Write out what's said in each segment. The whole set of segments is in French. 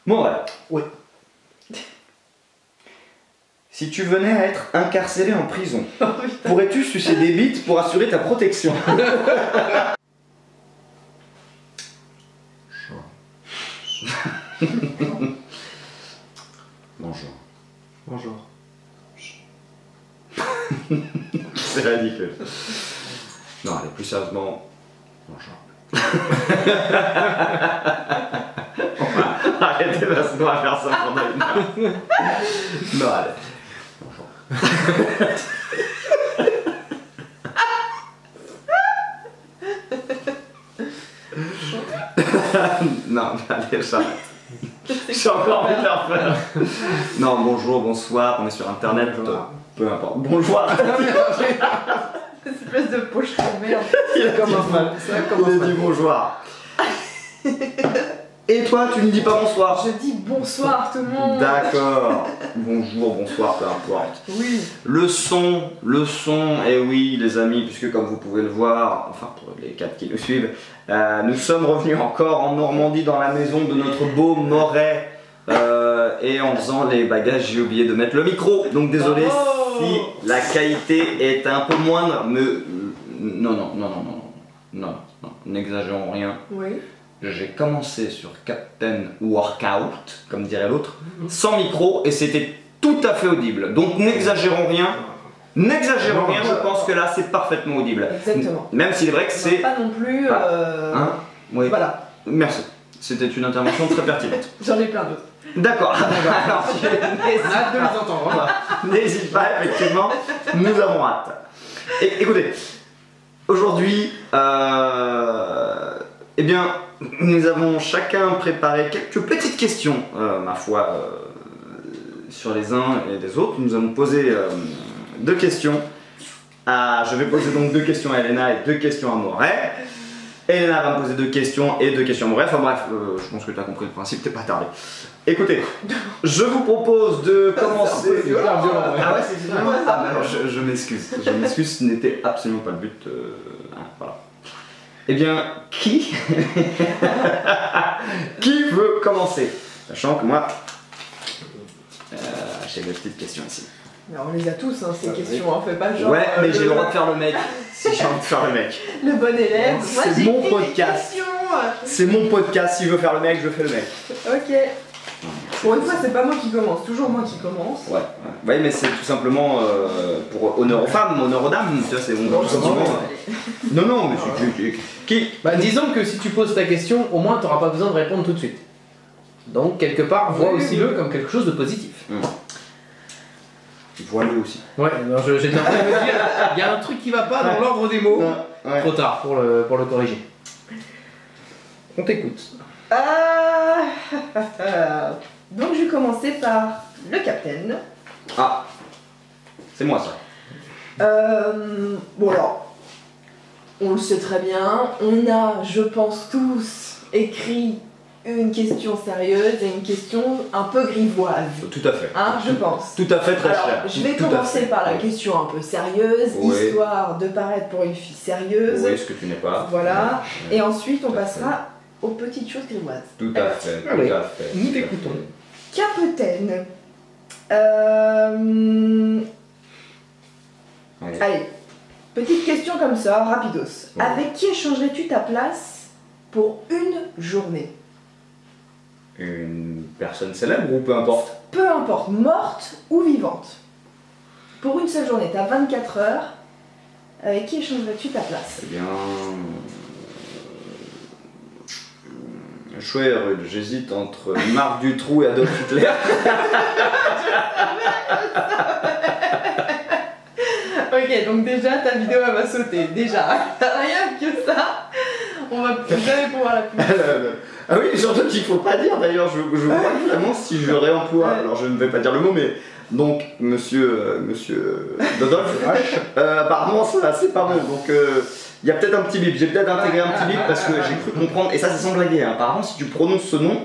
Morel. Oui. Si tu venais à être incarcéré en prison, Oh, putain. pourrais-tu sucer des bites pour assurer ta protection? Bonjour. Bonjour. C'est ridicule. Non, allez, plus sérieusement. Bonjour. Arrêtez parce qu'on va faire ça pendant une heure. Non, allez. Bonjour. Non, mais allez, j'arrête. J'ai encore envie de la refaire. Non, bonjour, bonsoir, on est sur internet. Peu importe. Bonjour. Cette espèce de poche de merde. Il Comme un fan. C'est comme un a fan. dit bonjour. Et toi, tu ne dis pas bonsoir? Je dis bonsoir tout le monde. D'accord. Bonjour, bonsoir, peu importe. Oui. Le son, et oui les amis, puisque comme vous pouvez le voir, enfin pour les 4 qui nous suivent, nous sommes revenus encore en Normandie dans la maison de notre beau Moret. Et en faisant les bagages, j'ai oublié de mettre le micro, donc désolé Oh. si la qualité est un peu moindre, mais non, n'exagérons rien. Oui. J'ai commencé sur Captain Workout, comme dirait l'autre, sans micro et c'était tout à fait audible. Donc n'exagérons rien. N'exagérons rien, je pense que là c'est parfaitement audible. Exactement. Même s'il est vrai que c'est... Pas non plus. Hein? Oui. Voilà. Merci. C'était une intervention très pertinente. J'en ai plein d'autres. D'accord. Alors, On a hâte de les entendre. Hein. n'hésite pas, effectivement, nous avons hâte. Écoutez, aujourd'hui, eh bien, nous avons chacun préparé quelques petites questions, ma foi, sur les uns et les autres. Nous allons poser 2 questions. Je vais poser donc 2 questions à Elena et 2 questions à Moret. Elena va me poser 2 questions et 2 questions à Moret. Enfin bref, je pense que tu as compris le principe, t'es pas tardé. Écoutez, je vous propose de commencer. C'est hyper violent, ouais. Ah ouais, c'est violent. Ah, mais alors, je m'excuse. Je m'excuse, ce n'était absolument pas le but. Voilà. Eh bien, qui veut commencer? Sachant que moi, j'ai des petites questions ici. Mais on les a tous, hein, ces questions. On fait pas genre. Ouais, mais j'ai le droit de faire le mec. Si j'ai envie de faire le mec. Le bon élève. Moi, C'est j'ai mon écrit des podcast. questions. C'est mon podcast. Si je veux faire le mec, je fais le mec. Ok. Pour une fois, c'est pas moi qui commence. Toujours moi qui commence. Ouais, mais c'est tout simplement pour honneur aux femmes, honneur aux dames. Tu vois, c'est bon. Bon, tout simplement. Non, mais c'est qui? Bah, disons que si tu poses ta question, au moins t'auras pas besoin de répondre tout de suite. Donc, quelque part, vois Oui, aussi-le oui. comme quelque chose de positif. Voileux aussi. Ouais, alors j'étais en train de me dire, il y a un truc qui va pas dans l'ordre des mots. Ouais. Trop tard pour le corriger. On t'écoute. Donc, je vais commencer par le capitaine. Ah, c'est moi ça. Bon alors, on le sait très bien, on a, je pense tous, écrit une question sérieuse et une question un peu grivoise. Tout à fait. Hein, je pense. Tout à fait, très Alors, cher. je vais Tout à commencer fait. par la Oui. question un peu sérieuse, Oui. histoire de paraître pour une fille sérieuse. Oui, ce que tu n'es pas. Voilà. Ouais. Et ensuite, on Tout à passera aux petites choses grivoises. Tout à fait, tout Allez, à fait. nous tout à t'écoutons. fait. Capitaine. Allez. Allez, petite question comme ça, rapidos. Ouais. Avec qui échangerais-tu ta place pour une journée? Une personne célèbre ou peu importe? Peu importe, morte ou vivante. Pour une seule journée, t'as 24 heures. Avec qui échangerais-tu ta place? Eh bien. Choix est rude, j'hésite entre Marc Dutroux et Adolf Hitler. Ok, donc déjà ta vidéo elle va sauter. Déjà, rien que ça, on va jamais pouvoir la publier. Ah oui, surtout qu'il faut pas dire d'ailleurs, je crois que vraiment si je réemploie, Ouais. alors je ne vais pas dire le mot, mais donc monsieur Dodolphe, apparemment ça c'est pas bon, donc il y a peut-être un petit bip, j'ai peut-être intégré un petit bip parce que j'ai cru comprendre, et ça c'est sans blaguer, hein. Apparemment si tu prononces ce nom,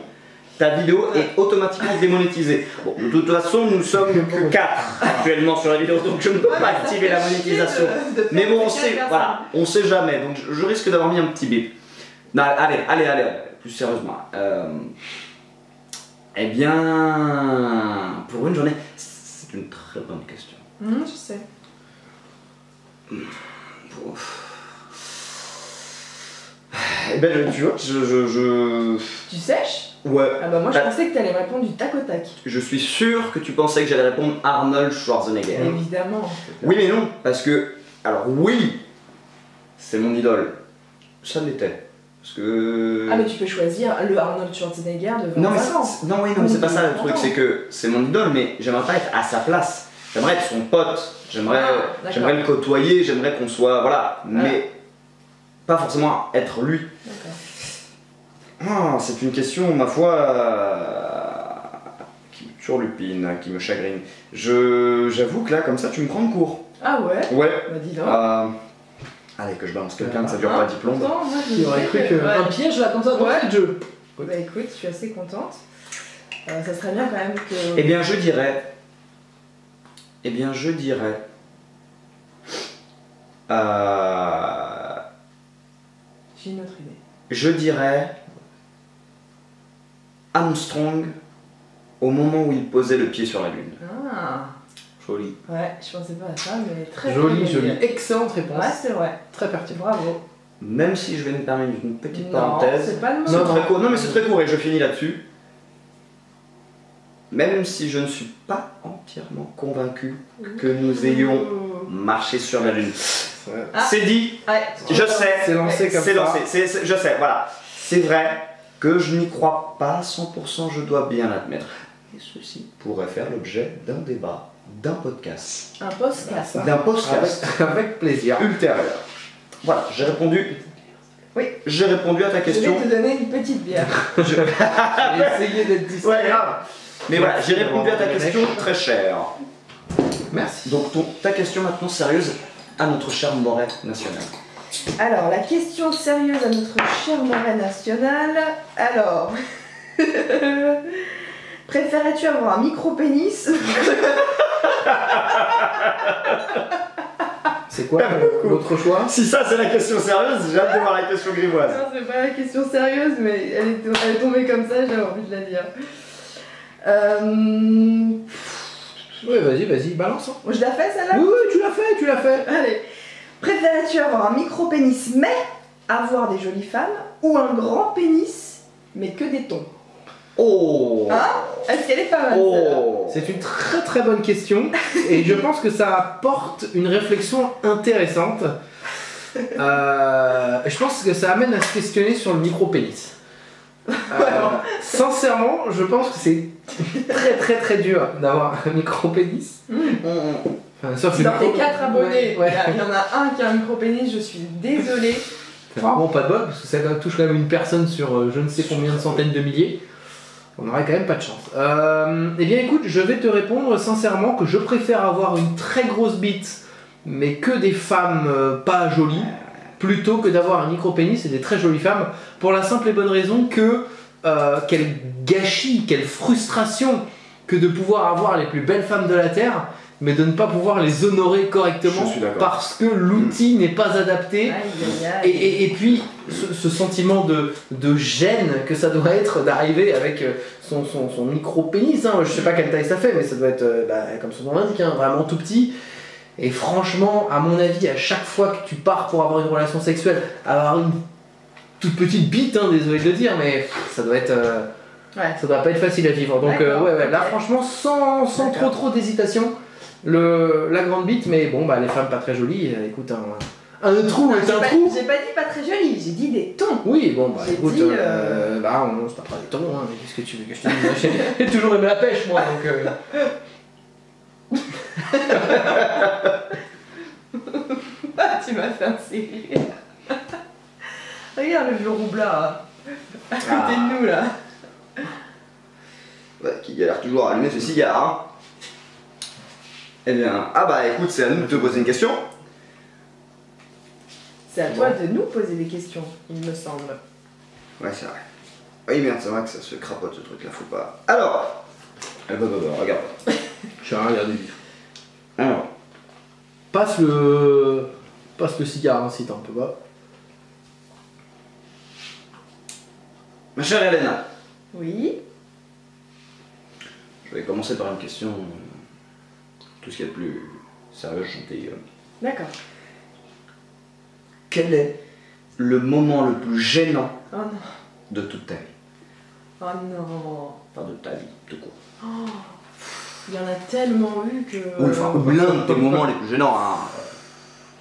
ta vidéo est automatiquement démonétisée. Bon, de toute façon nous sommes que 4 actuellement sur la vidéo, donc je ne peux pas activer la monétisation. Mais bon, on sait, voilà, on sait jamais, donc je risque d'avoir mis un petit bip. Non, allez, plus sérieusement. Eh bien, pour une journée, c'est une très bonne question. Je sais. Eh ben, tu vois, Tu sèches? Ouais. Ah bah moi je pensais que t'allais me répondre du tac au tac. Je suis sûr que tu pensais que j'allais répondre Arnold Schwarzenegger. Évidemment. Oui mais non, parce que... Alors oui, c'est mon idole. Ça l'était. Parce que... Ah mais tu peux choisir le Arnold Schwarzenegger de 25 Non mais ans. c'est pas ça le truc, c'est que c'est mon idole, mais j'aimerais pas être à sa place. J'aimerais être son pote, j'aimerais le côtoyer, j'aimerais qu'on soit... Voilà, mais pas forcément être lui. D'accord. Ah, c'est une question, ma foi, qui me turlupine, qui me chagrine. J'avoue que là, comme ça, tu me prends de court. Ah ouais? Ouais. Bah dis donc. Allez, que je balance quelqu'un, que ça dure pas 10 plombes. Pourtant, moi, je Il aurait disais cru que- qu'un piège là comme ça dans le jeu. Bah écoute, je suis assez contente. Ça serait bien quand même que... Eh bien, je dirais... J'ai une autre idée. Je dirais... Armstrong, au moment où il posait le pied sur la Lune. Ah. Joli. Ouais, je pensais pas à ça, mais très Joli, très joli. bonne. Excellente réponse. Ouais, c'est vrai. Très pertinent. Bravo. Même si je vais me permettre une petite Non, parenthèse. c'est pas le C'est moment. très court. Non mais c'est très court et je finis là-dessus. Même si je ne suis pas entièrement convaincu que nous ayons marché sur la Lune. Ah. C'est dit, Ouais, je sais, C'est lancé comme c'est ça. lancé, je sais, voilà. C'est vrai que je n'y crois pas à 100%, je dois bien l'admettre. Et ceci pourrait faire l'objet d'un débat, d'un podcast, un podcast. d'un podcast Avec plaisir. ultérieur. Voilà, j'ai répondu. Oui. J'ai répondu à ta Je question. vais te donner une petite bière. J'ai essayé d'être distrait. Ouais, grave. Mais voilà, j'ai répondu à ta question très chère. Merci. Donc ta question maintenant sérieuse à notre cher Moret national. Alors, la question sérieuse à notre cher Moret national. Alors, préférais-tu avoir un micro-pénis? C'est quoi votre choix? Si ça c'est la question sérieuse, j'ai hâte de voir la question grivoise. Non, c'est pas la question sérieuse, mais elle est tombée comme ça, j'avais envie de la dire. Oui, vas-y, balance. Hein. Je la fais celle-là? Oui, tu l'as fait. Allez. Préférais-tu avoir un micro-pénis mais avoir des jolies femmes ou un grand pénis mais que des tons? Oh. Hein? Est-ce qu'elle est pas mal celle-là? Oh. C'est une très très bonne question et je pense que ça apporte une réflexion intéressante. Je pense que ça amène à se questionner sur le micro-pénis. Sincèrement, je pense que c'est très très très dur d'avoir un micro-pénis. Enfin, sauf Dans le les 4 abonnés, Ouais. il y en a un qui a un micro-pénis, je suis désolée. C'est vraiment pas de bol parce que ça touche quand même une personne sur je ne sais combien de centaines de milliers. On aurait quand même pas de chance. Eh bien écoute, je vais te répondre sincèrement que je préfère avoir une très grosse bite mais que des femmes pas jolies plutôt que d'avoir un micro-pénis et des très jolies femmes pour la simple et bonne raison que quel gâchis, quelle frustration que de pouvoir avoir les plus belles femmes de la Terre mais de ne pas pouvoir les honorer correctement Je suis d'accord. parce que l'outil n'est pas adapté. Aïe, aïe, aïe. Et puis ce sentiment de gêne que ça doit être d'arriver avec son micro-pénis, hein. Je sais pas quelle taille ça fait, mais ça doit être, comme son nom l'indique, hein, vraiment tout petit. Et franchement, à mon avis, à chaque fois que tu pars pour avoir une relation sexuelle, avoir une toute petite bite, hein, désolé de le dire, mais ça doit être... Ouais. Ça doit pas être facile à vivre. Donc D'accord, là ok. franchement, sans trop d'hésitation, la grande bite, mais bon, les femmes pas très jolies, écoute, un trou Non, est un j'ai trou. pas dit pas très joli, j'ai dit des tons. Oui, bon, J'ai écoute, dit, on se tapera des tons, hein, mais qu'est-ce que tu veux que je te dise? J'ai toujours aimé la pêche, moi, donc... Ah, tu m'as fait un rire. Regarde le vieux roublard à côté de nous là. Ouais, qui galère toujours à allumer ce cigare. Hein. Eh bien, écoute, c'est à nous de te poser une question. C'est à toi de nous poser des questions, il me semble. Ouais, c'est vrai. Oui, merde, c'est vrai que ça se crapote ce truc là, faut pas. Alors, regarde. Je vais rien regarder vif. Alors, Passe le cigare, hein, si t'en peux pas. ma chère Elena, Oui. Je vais commencer par une question, tout ce qui est de plus sérieux, gentil. D'accord. Quel est le moment le plus gênant Oh non. de toute ta vie? Oh non. Enfin, de ta vie, tout court. Oh. Il y en a tellement eu que... Oui, enfin, ou l'un de tes moments les plus gênants, hein.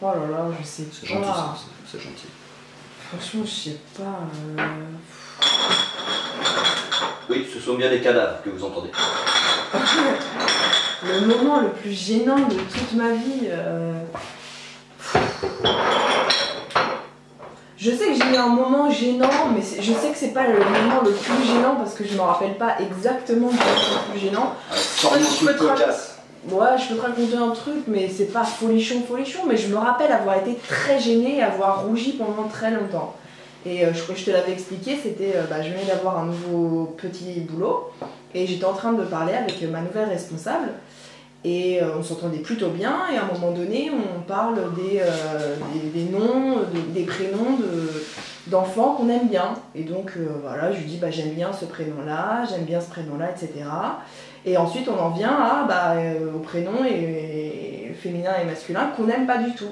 Oh là là, je sais C'est pas. gentil, ça, c'est gentil. Franchement, je sais pas. Oui, ce sont bien des cadavres que vous entendez. Le moment le plus gênant de toute ma vie. Je sais que j'ai eu un moment gênant, mais je sais que c'est pas le moment le plus gênant parce que je me rappelle pas exactement du moment le plus gênant. Sors-nous toute cocasse. Ouais, je peux te raconter un truc, mais c'est pas folichon, mais je me rappelle avoir été très gênée et avoir rougi pendant très longtemps. Et je crois que je te l'avais expliqué, c'était, je venais d'avoir un nouveau petit boulot et j'étais en train de parler avec ma nouvelle responsable et on s'entendait plutôt bien et à un moment donné on parle des noms, des prénoms d'enfants qu'on aime bien. Et donc voilà, je lui dis j'aime bien ce prénom-là, etc. Et ensuite on en vient au prénom et féminin et masculin qu'on n'aime pas du tout.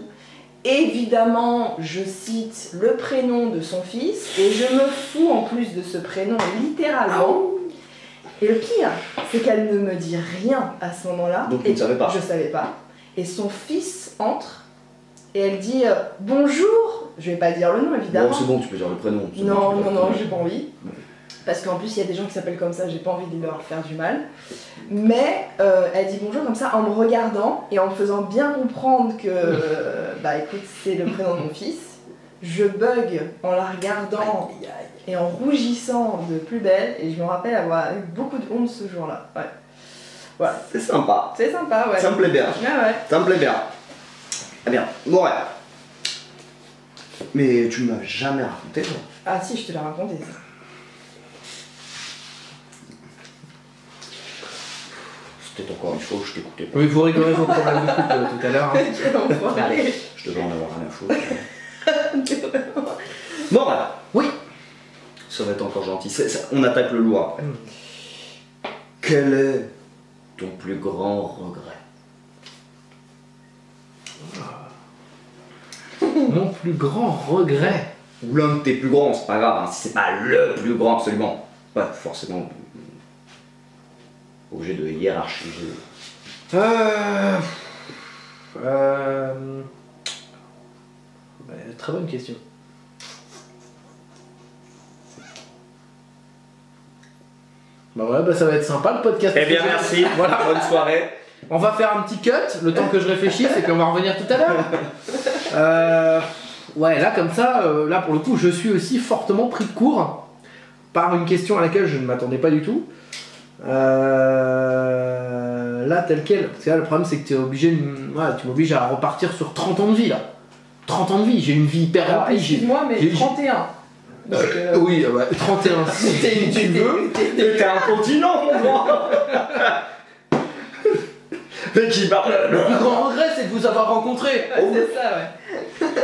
Évidemment, je cite le prénom de son fils et je me fous en plus de ce prénom littéralement. Et le pire, c'est qu'elle ne me dit rien à ce moment-là. Donc tu ne savais pas. Je savais pas. Et son fils entre et elle dit bonjour. Je vais pas dire le nom évidemment. Bon, c'est bon, tu peux dire le prénom. Non, j'ai pas envie. Parce qu'en plus, il y a des gens qui s'appellent comme ça, j'ai pas envie de leur faire du mal. Mais elle dit bonjour comme ça en me regardant et en me faisant bien comprendre que, écoute, c'est le prénom de mon fils. Je bug en la regardant et en rougissant de plus belle. Et je me rappelle avoir eu beaucoup de honte ce jour-là. Ouais. Voilà. C'est sympa. C'est sympa, ouais. Ça me plaît bien. Ouais. Ça me plaît bien. Eh bien, bon, ouais. Mais tu m'as jamais raconté, toi. Ah si, je te l'ai raconté ça. C'était encore une fois où je t'écoutais pas. Oui, vous rigolez vos problèmes de couple tout à l'heure. Hein. Quel enfoiré. Je devais en avoir rien à foutre. Bon, voilà. Oui. Ça va être encore gentil. On attaque le lourd après. Quel est ton plus grand regret? Mon plus grand regret. Ou l'un de tes plus grands, c'est pas grave, hein, si c'est pas le plus grand absolument. Pas forcément obligé de hiérarchiser. Très bonne question. Voilà, ça va être sympa le podcast. Eh bien merci, Voilà. Bonne soirée. On va faire un petit cut, le temps que je réfléchisse et puis on va revenir tout à l'heure. Ouais, là comme ça, là pour le coup, je suis aussi fortement pris de court par une question à laquelle je ne m'attendais pas du tout. Là, tel quel, parce que là, le problème c'est que tu es obligé, tu m'obliges à repartir sur 30 ans de vie là. 30 ans de vie, j'ai une vie hyper Alors, remplie. excuse-moi, mais 31. Donc, Oui, 31 si tu veux. T'es un continent, mon grand. Mais qui parle. Le plus grand regret, c'est de vous avoir rencontré. C'est ça, ouais.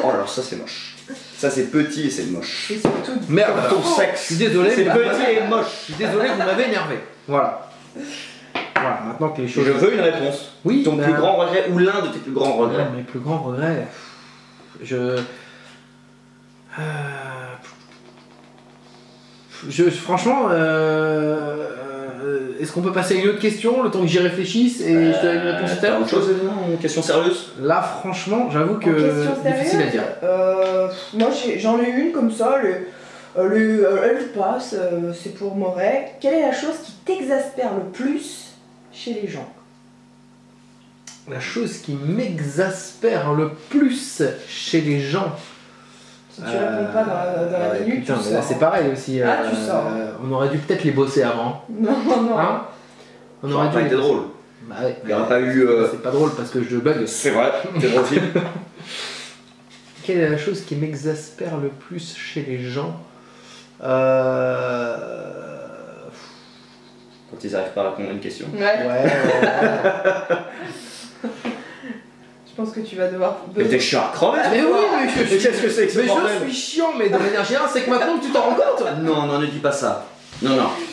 Oh, alors ça c'est moche. Ça c'est petit et c'est moche. Et surtout, Merde, Ton alors, sexe. je suis désolé, C'est mais petit et moche. je suis désolé, vous m'avez énervé. Voilà. Voilà, maintenant que les choses. Je veux une réponse. Oui, Ton plus grand regret ou l'un de tes plus grands regrets. Mes plus grands regrets. Franchement, est-ce qu'on peut passer à une autre question le temps que j'y réfléchisse et je te donne une réponse tout à l'heure? Autre chose, non, une question sérieuse. Là, franchement, j'avoue que question difficile à dire. moi j'en ai une comme ça, elle passe, c'est pour Moret. Quelle est la chose qui t'exaspère le plus chez les gens? La chose qui m'exaspère le plus chez les gens. Si tu réponds pas dans la minute, putain, tu mais sors. là c'est pareil aussi. Ah, tu sors. On aurait dû peut-être les bosser avant. Non. Hein? On Ça aurait aurait pas dû. été drôle. Bah ouais. Il n'y aurait pas eu. C'est pas drôle parce que je bug. C'est vrai, c'est drôle aussi. Quelle est la chose qui m'exaspère le plus chez les gens? Quand ils n'arrivent pas à répondre à une question. Ouais. Je pense que tu vas devoir. Mais t'es chiant à crever. Mais oui, mais Mais qu'est-ce que c'est que ce mais bordel? je suis chiant, mais de manière générale, c'est que maintenant tu t'en rends compte. Non, ne dis pas ça. Non,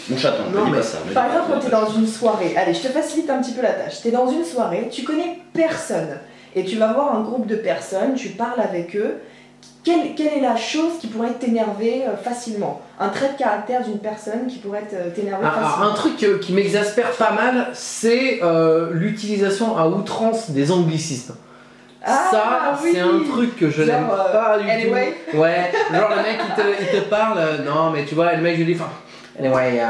mon chaton, Non, ne dis mais pas ça. ne dis Par pas exemple, ça. quand tu es dans une soirée, allez, je te facilite un petit peu la tâche. Tu es dans une soirée, tu connais personne et tu vas voir un groupe de personnes, tu parles avec eux. Quelle est la chose qui pourrait t'énerver facilement? Un trait de caractère d'une personne qui pourrait t'énerver facilement? Un truc qui m'exaspère pas mal, c'est l'utilisation à outrance des anglicismes. Ah, Ça, oui. c'est un truc que je Genre, n'aime pas du anyway. tout. Ouais, genre le mec il te parle, non mais tu vois, le mec je lui dis, anyway,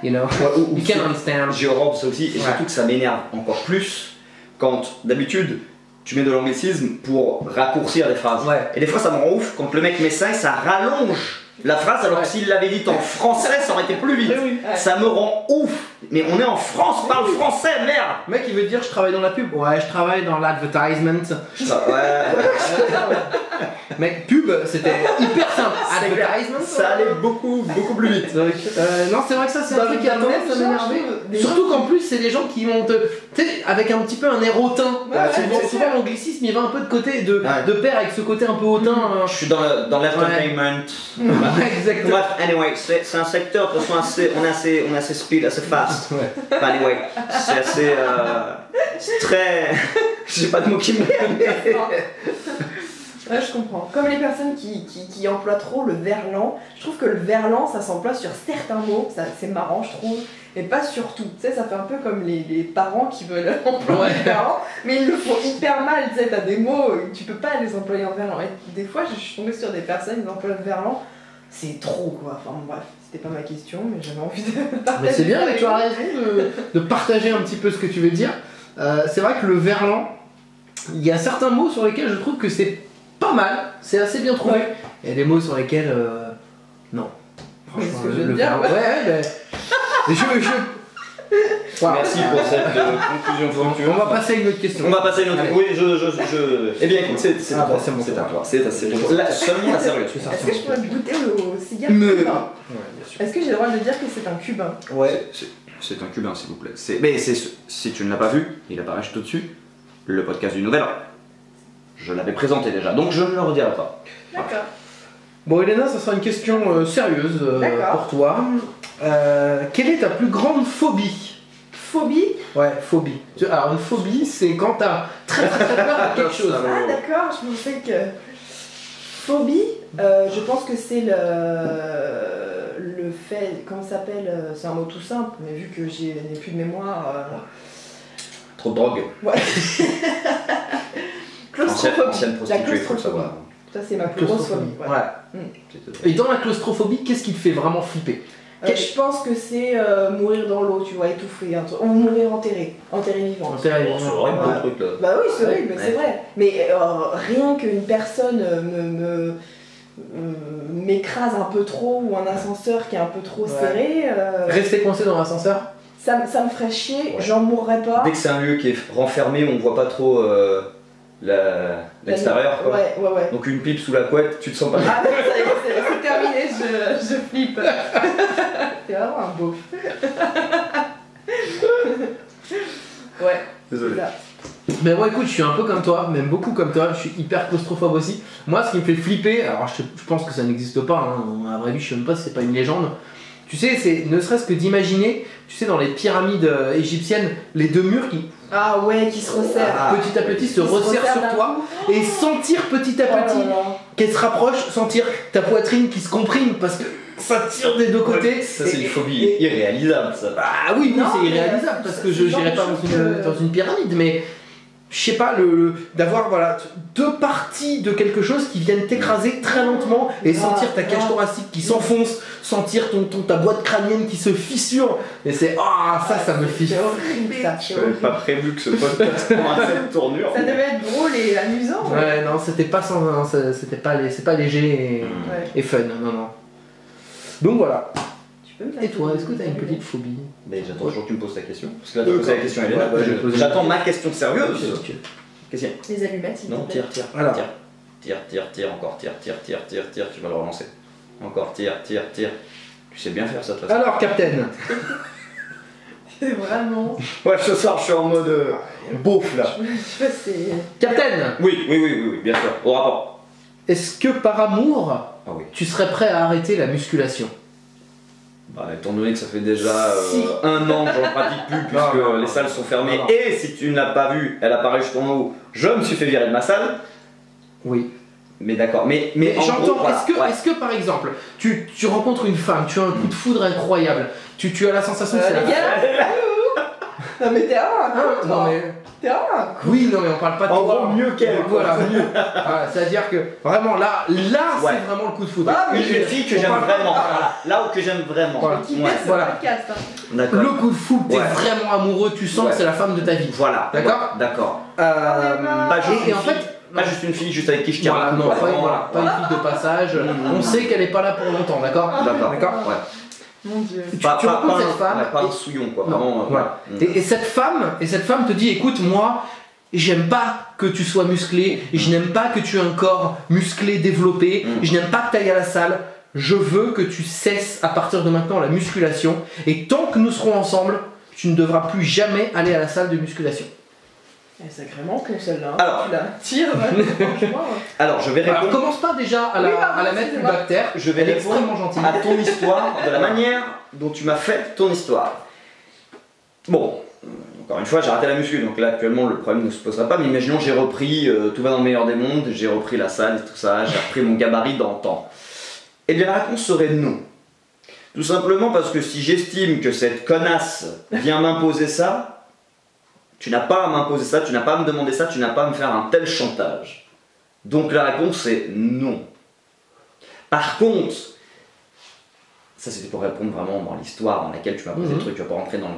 you know, Ou you can understand. J'ai horreur de ça aussi, et surtout que ça m'énerve encore plus quand d'habitude tu mets de l'anglicisme pour raccourcir des phrases. Ouais. Et des fois ça me rend ouf quand le mec met ça et ça rallonge la phrase alors que s'il l'avait dit en français ça aurait été plus vite. Oui. Ouais. Ça me rend ouf. Mais on est en France, parle français, merde. Le mec il veut dire je travaille dans la pub. Ouais, je travaille dans l'advertisement. Ouais. Mec, pub, c'était hyper simple. C'est clair. Advertisement. Ça allait beaucoup plus vite. Donc, non, c'est vrai que ça, c'est un truc qui a tendance à m'énerver. Surtout qu'en plus, c'est des gens qui vont te. Tu sais, avec un petit peu un air hautain. Souvent, l'anglicisme, il va un peu de côté, de pair avec ce côté un peu hautain. Je suis dans l'entertainment. Ouais, exactement. Bref, anyway, c'est un secteur de toute façon on est assez speed, assez fast. Ouais. Enfin, anyway, c'est assez. C'est très. J'ai pas de mots qui me viennent. Ouais, je comprends. Comme les personnes qui emploient trop le verlan, je trouve que le verlan, ça s'emploie sur certains mots, c'est marrant, je trouve, et pas sur tout. Tu sais, ça fait un peu comme les parents qui veulent employer le verlan, mais ils le font hyper mal. Tu sais, t'as des mots, tu peux pas les employer en verlan. Et des fois, je suis tombée sur des personnes qui emploient le verlan, c'est trop quoi. Enfin, bref, c'était pas ma question, mais j'avais envie de partager. Mais c'est bien, mais tu as raison de partager un petit peu ce que tu veux dire. C'est vrai que le verlan, il y a certains mots sur lesquels je trouve que c'est pas mal, c'est assez bien trouvé. Ouais. Il y a des mots sur lesquels non. C'est ce que je le veux dire, verlan- Voilà. Merci pour cette conclusion pointue. On va passer à une autre question. On va passer à une autre. Allez. Oui, Eh bien, écoute, c'est Ah, à toi. bah, c'est mon C'est à tour. toi. C'est là, seulement la sérieuse. Est-ce que je pourrais goûter au cigare Mais- cubain? Ouais, bien sûr. Est-ce que j'ai le droit de dire que c'est un cubain? Ouais. C'est un cubain, s'il vous plaît. Mais si tu ne l'as pas vu, il apparaît juste au-dessus. Le podcast du Nouvel An. Je l'avais présenté déjà, donc je ne le redirai pas. D'accord. Bon, Elena, ça sera une question sérieuse D'accord. pour toi. Quelle est ta plus grande phobie? Phobie? Ouais, phobie. Alors, une phobie, c'est quand t'as très peur de quelque chose. Ah d'accord, je pensais que... Phobie, je pense que c'est le fait... Comment ça s'appelle? C'est un mot tout simple, mais vu que je n'ai plus de mémoire... Trop de drogue. Ouais. Claustrophobie. Ancienne La prostituée, il faut le claustrophobie. savoir. Ça c'est ma plus grosse phobie. Ouais. Ouais. Et dans la claustrophobie, qu'est-ce qui te fait vraiment flipper? Je pense que c'est mourir dans l'eau, tu vois, étouffé, ou mourir enterré vivant. Enterré Bon, c'est horrible, Ouais. le truc là. Bah oui, c'est horrible, Ouais. c'est vrai. Mais rien qu'une personne m'écrase un peu trop, ou un ascenseur qui est un peu trop Ouais. serré, Rester coincé dans l'ascenseur? ça me ferait chier, Ouais. j'en mourrais pas. Dès que c'est un lieu qui est renfermé, on voit pas trop l'extérieur. Quoi. Ouais. Donc une pipe sous la couette, tu te sens pas bien. Ah non, ça y est, c'est terminé, je flippe. C'est vraiment un beauf. Ouais, Désolé. c'est ça. Ben moi écoute, je suis un peu comme toi, même beaucoup comme toi, je suis hyper claustrophobe aussi. Moi ce qui me fait flipper, alors je pense que ça n'existe pas, hein, à la vraie vie je sais même pas si c'est pas une légende. Tu sais, c'est ne serait-ce que d'imaginer, tu sais dans les pyramides égyptiennes, les deux murs qui Ah ouais, qui se resserre. petit à petit se resserrent sur d'un toi coup. et sentir petit à Oh là petit là. qu'elle se rapproche, sentir ta poitrine qui se comprime parce que ça tire des deux côtés. Ça, c'est Et- une phobie irréalisable, ça. Ah oui, Non, c'est mais, irréalisable parce que je c'est n'irai le pas genre de dans chose que- dans une pyramide, mais je sais pas, d'avoir voilà, deux parties de quelque chose qui viennent t'écraser très lentement et Ah, sentir ta cage ah. thoracique qui s'enfonce, sentir ta boîte crânienne qui se fissure, et c'est ça me C'est fiche. horrible ça. c'est J'avais horrible. pas prévu que ce podcast prenne cette tournure. Ça devait être drôle et amusant. Ouais, non, c'était pas c'est pas léger Ouais. et fun, non. Donc voilà. Tu peux me Et toi, est-ce que t'as une petite phobie? Mais j'attends toujours que tu me poses ta question. Parce que là, tu posé la question à Elena. Ouais, je vais poser J'attends une ma question sérieuse. Ok. Qu'est-ce qu'il y a? Les allumettes, s'il te Non, plaît. tire. Alors. Tire, encore, tire, tu vas le relancer. Encore, tire. Tu sais bien faire ça, de toute façon. Alors, Captain, C'est vraiment. Ouais, ce soir, je suis en mode beauf, là. Je sais pas, c'est. Captain, Oui, bien sûr. Au rapport. est-ce que par amour, Ah oui. tu serais prêt à arrêter la musculation? Bah, étant donné que ça fait déjà Si. 1 an que j'en pratique plus puisque Non, les salles sont fermées non. et si tu ne l'as pas vu, elle apparaît juste en haut, je me suis fait virer de ma salle. Oui. Mais d'accord, mais en J'entends, gros, voilà, est-ce que par exemple, tu rencontres une femme, tu as un coup de foudre incroyable, tu as la sensation que c'est Les gars Non mais t'es un con, Non toi. mais... T'es un con. Oui, non mais on parle pas de En toi. gros, mieux qu'elle, quoi. Voilà, mieux. Voilà, c'est-à-dire que vraiment là Ouais. c'est vraiment le coup de foudre. Ah, mais une fille que on j'aime parle pas- vraiment, voilà, là où que j'aime vraiment. Voilà. Qui Ouais, fait ce voilà. podcast, hein. d'accord. Le coup de foudre, t'es Ouais. vraiment amoureux, tu sens Ouais. que c'est la femme de ta vie. Voilà. D'accord. Ouais, d'accord. Pas juste et une en fille. fait, Pas juste une fille juste avec qui je tiens. voilà, non, Ouais, pas, vraiment, voilà, pas une fille de passage. Mhm. On sait qu'elle est pas là pour longtemps, d'accord. D'accord. Ouais. Mon dieu. Tu rencontres cette femme ouais, pas et- un souillon quoi. Non, Vraiment. voilà. Ouais. Et cette femme te dit, écoute, moi, j'aime pas que tu sois musclé, je n'aime pas que tu aies un corps musclé, développé, je n'aime pas que tu ailles à la salle, je veux que tu cesses à partir de maintenant la musculation, et tant que nous serons ensemble, tu ne devras plus jamais aller à la salle de musculation. Elle est sacrément con celle-là. Hein. Alors. Tu la tires, franchement. Alors je vais Alors répondre. commence pas déjà à la, Oui, pardon, à la mettre plus excusez-moi. bactère, Je vais elle est répondre extrêmement gentille. à ton histoire, de la manière dont tu m'as fait ton histoire. Bon, encore une fois, j'ai raté la muscu, donc là actuellement le problème ne se posera pas, mais imaginons j'ai repris, tout va dans le meilleur des mondes, j'ai repris la salle et tout ça, j'ai repris mon gabarit dans le temps. Eh bien la réponse serait non. Tout simplement parce que si j'estime que cette connasse vient m'imposer ça, tu n'as pas à m'imposer ça, tu n'as pas à me demander ça, tu n'as pas à me faire un tel chantage. Donc la réponse est non. Par contre, ça c'était pour répondre vraiment dans l'histoire dans laquelle tu m'as posé le truc, tu vas pas rentrer dans le...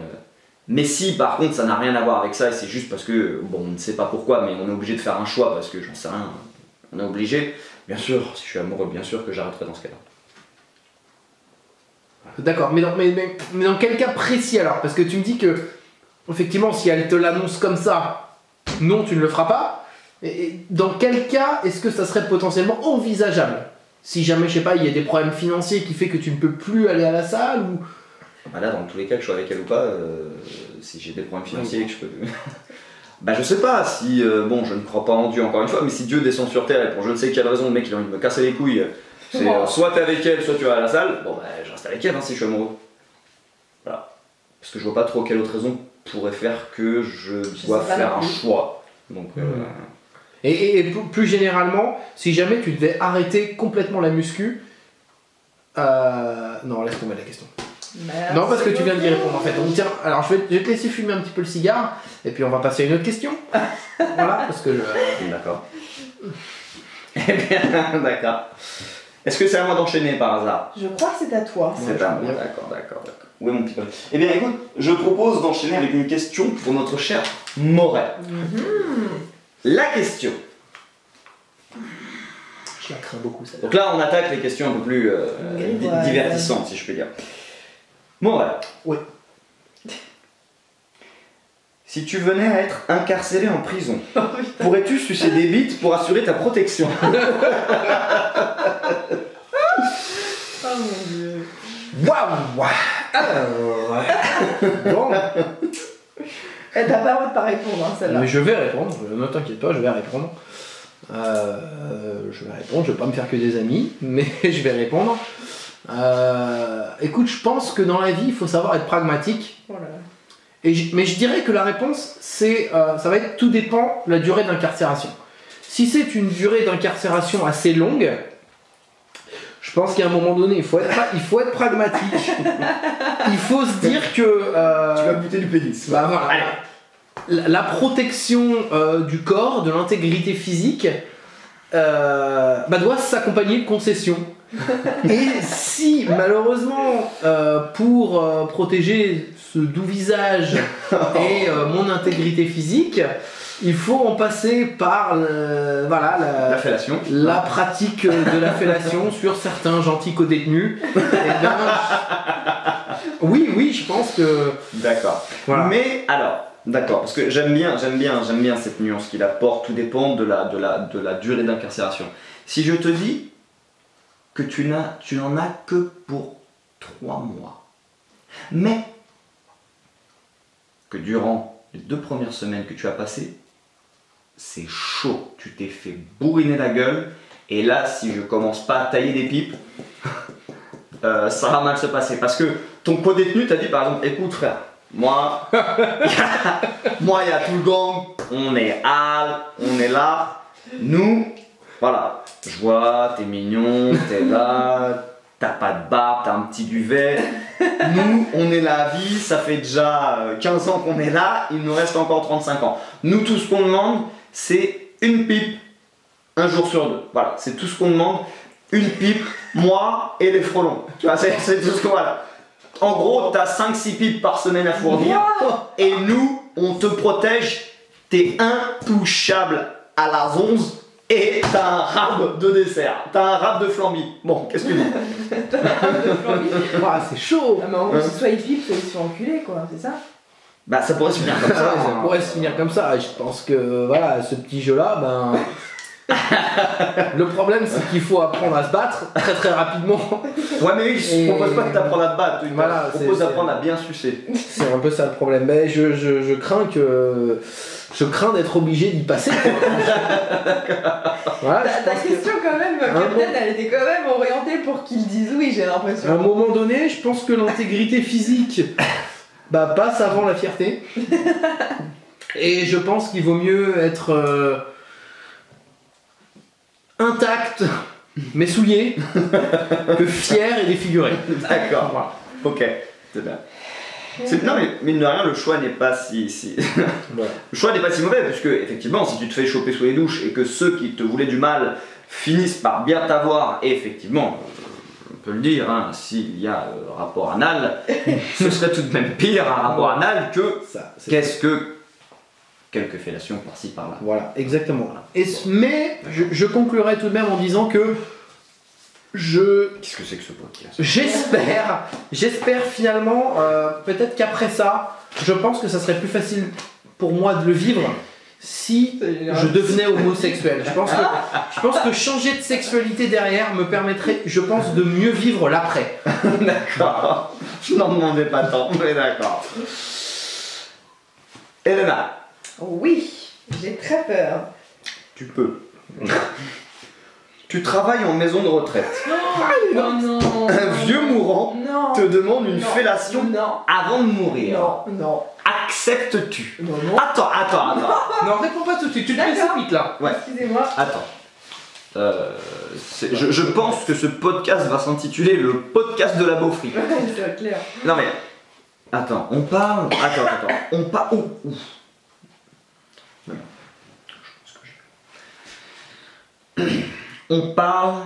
Mais si par contre ça n'a rien à voir avec ça et c'est juste parce que, bon on ne sait pas pourquoi, mais on est obligé de faire un choix parce que j'en sais rien, on est obligé, bien sûr, si je suis amoureux, bien sûr que j'arrêterai dans ce cas-là. D'accord, mais dans quel cas précis alors? Parce que tu me dis que, effectivement, si elle te l'annonce comme ça, non, tu ne le feras pas. Et dans quel cas est-ce que ça serait potentiellement envisageable? Si jamais, je sais pas, il y a des problèmes financiers qui fait que tu ne peux plus aller à la salle ou... Bah là, dans tous les cas, que je sois avec elle ou pas, si j'ai des problèmes financiers et que je peux... Bah je sais pas, si, bon, je ne crois pas en Dieu encore une fois, mais si Dieu descend sur Terre et pour je ne sais quelle raison, le mec il a envie de me casser les couilles, c'est soit t'es avec elle, soit tu vas à la salle, bon bah je reste avec elle hein, si je suis amoureux. Voilà. Parce que je vois pas trop quelle autre raison pourrait faire que je dois sais pas faire non un plus. choix. Donc, Et plus généralement, si jamais tu devais arrêter complètement la muscu... Non, laisse tomber la question. Merci Non, parce que tu viens d'y beaucoup. répondre en fait. Donc tiens, alors je vais te laisser fumer un petit peu le cigare, et puis on va passer à une autre question. Voilà, parce que... D'accord. Eh bien, d'accord. Est-ce que c'est à moi d'enchaîner par hasard? Je crois que c'est à toi. C'est à moi, d'accord. Où est mon petit peu? Eh bien écoute, je propose d'enchaîner avec une question pour notre cher Moret. La question. Je la crains beaucoup, ça. Donc là, on attaque les questions un peu plus Grivoise. divertissantes, si je peux dire. Moret. Oui. Si tu venais à être incarcéré en prison, pourrais-tu sucer des bites pour assurer ta protection? Oh mon dieu. Waouh. Alors... Bon, Eh, t'as pas le droit de pas répondre, hein, celle-là. mais je vais répondre, ne t'inquiète pas, je vais répondre. Je vais pas me faire que des amis, mais je vais répondre. Écoute, je pense que dans la vie, il faut savoir être pragmatique. Oh là là. Mais je dirais que la réponse, c'est, ça va être tout dépend de la durée d'incarcération. Si c'est une durée d'incarcération assez longue, je pense qu'à un moment donné, il faut être pragmatique. Il faut se dire que... buter du pénis. bah, voilà, la protection du corps, de l'intégrité physique, doit s'accompagner de concessions. Et si malheureusement pour protéger ce doux visage et mon intégrité physique, il faut en passer par La fellation. la pratique de la fellation sur certains gentils co-détenus. Oui, je pense que... D'accord. Voilà. Mais alors, d'accord, parce que j'aime bien cette nuance qu'il apporte, tout dépend de la durée d'incarcération. Si je te dis que tu n'en as que pour 3 mois, mais que durant les 2 premières semaines que tu as passées, c'est chaud, tu t'es fait bourriner la gueule, et là, si je commence pas à tailler des pipes, ça va mal se passer. Parce que ton co-détenu t'a dit par exemple, écoute frère, moi, il y a tout le gang, on est Al, on est là, nous, voilà, je vois, t'es mignon, t'es là, t'as pas de barbe, t'as un petit duvet, nous, on est là à vie, ça fait déjà 15 ans qu'on est là, il nous reste encore 35 ans. Nous, tout ce qu'on demande, c'est une pipe, un jour sur deux, voilà, c'est tout ce qu'on demande, une pipe, moi et les frelons, tu vois, c'est tout ce qu'on voilà. En gros, t'as 5-6 pipes par semaine à fournir. Et nous, on te protège. T'es intouchable à la 11 et t'as un rab de dessert. T'as un rab de flambi. Bon, qu'est-ce que tu dis? T'as un rab de flambi. C'est chaud. Ah, mais en gros, soit ils pipent, soit ils se font enculer, quoi, c'est ça? Bah, ça pourrait se finir comme ça. Ça pourrait se finir comme ça. Et je pense que voilà, ce petit jeu-là, ben. Le problème, c'est qu'il faut apprendre à se battre très très rapidement. Ouais, mais ils ne proposent pas de t'apprendre à te battre. Ils voilà, proposent d'apprendre à bien sucer. C'est un peu ça le problème. Mais je crains que. Je crains d'être obligé d'y passer. Voilà, ta question, quand même, Captain, elle était quand même orientée pour qu'ils disent oui, j'ai l'impression. À un moment donné, je pense que l'intégrité physique passe avant la fierté. Et je pense qu'il vaut mieux être. Intact, mais souillé, que fier et défiguré. D'accord. Voilà. Ok, c'est bien. Non mais mine de rien, le choix n'est pas si... Voilà. Le choix n'est pas si mauvais, puisque effectivement, si tu te fais choper sous les douches et que ceux qui te voulaient du mal finissent par bien t'avoir, et effectivement, on peut le dire, hein, s'il y a rapport anal, ce serait tout de même pire un rapport anal que qu'est-ce que quelques fellations par-ci par-là. Voilà, exactement. Mais je conclurai tout de même en disant que Qu'est-ce que c'est que ce podcast? J'espère finalement, peut-être qu'après ça, je pense que ça serait plus facile pour moi de le vivre si je devenais homosexuel. Je pense que changer de sexualité derrière me permettrait, je pense, de mieux vivre l'après. D'accord. Je n'en demandais pas tant, mais d'accord. Elena. Oui, j'ai très peur. Tu peux. Tu travailles en maison de retraite. Non, non. Un vieux mourant te demande une Non. fellation Non. avant de mourir. Non. Acceptes-tu? Non, non. Attends. Non, réponds pas tout de suite, tu te D'accord. précipites là. Ouais. Excusez-moi. Attends. Je pense que ce podcast va s'intituler le podcast de la beaufrie. C'est clair. Non mais. Attends, on parle. Attends. On parle. On parle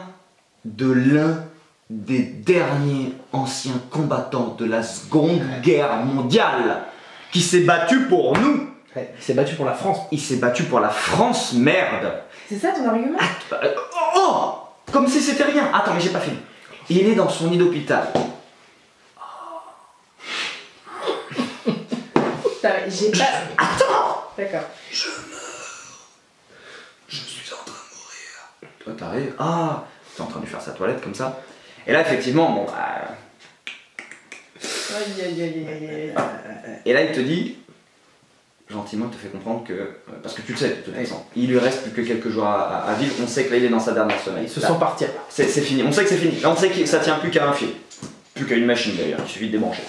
de l'un des derniers anciens combattants de la Seconde Guerre mondiale qui s'est battu pour nous. Ouais, il s'est battu pour la France. Il s'est battu pour la France, merde. C'est ça ton argument? Oh, comme si c'était rien. Attends, mais j'ai pas fini. Il est dans son lit d'hôpital. J'ai pas... Attends. D'accord. Je suis en train de mourir. Toi, t'arrives. Ah, t'es en train de faire sa toilette comme ça. Et là, effectivement, bon, bah... Aïe. Et là, il te dit, gentiment, il te fait comprendre que... Parce que tu le sais, de toute façon. Il lui reste plus que quelques jours à vivre. On sait que là, il est dans sa dernière semaine. Ils se sont partis. C'est fini. On sait que c'est fini. Là, on sait que ça tient plus qu'à un fil. Plus qu'à une machine, d'ailleurs. Il suffit de débrancher.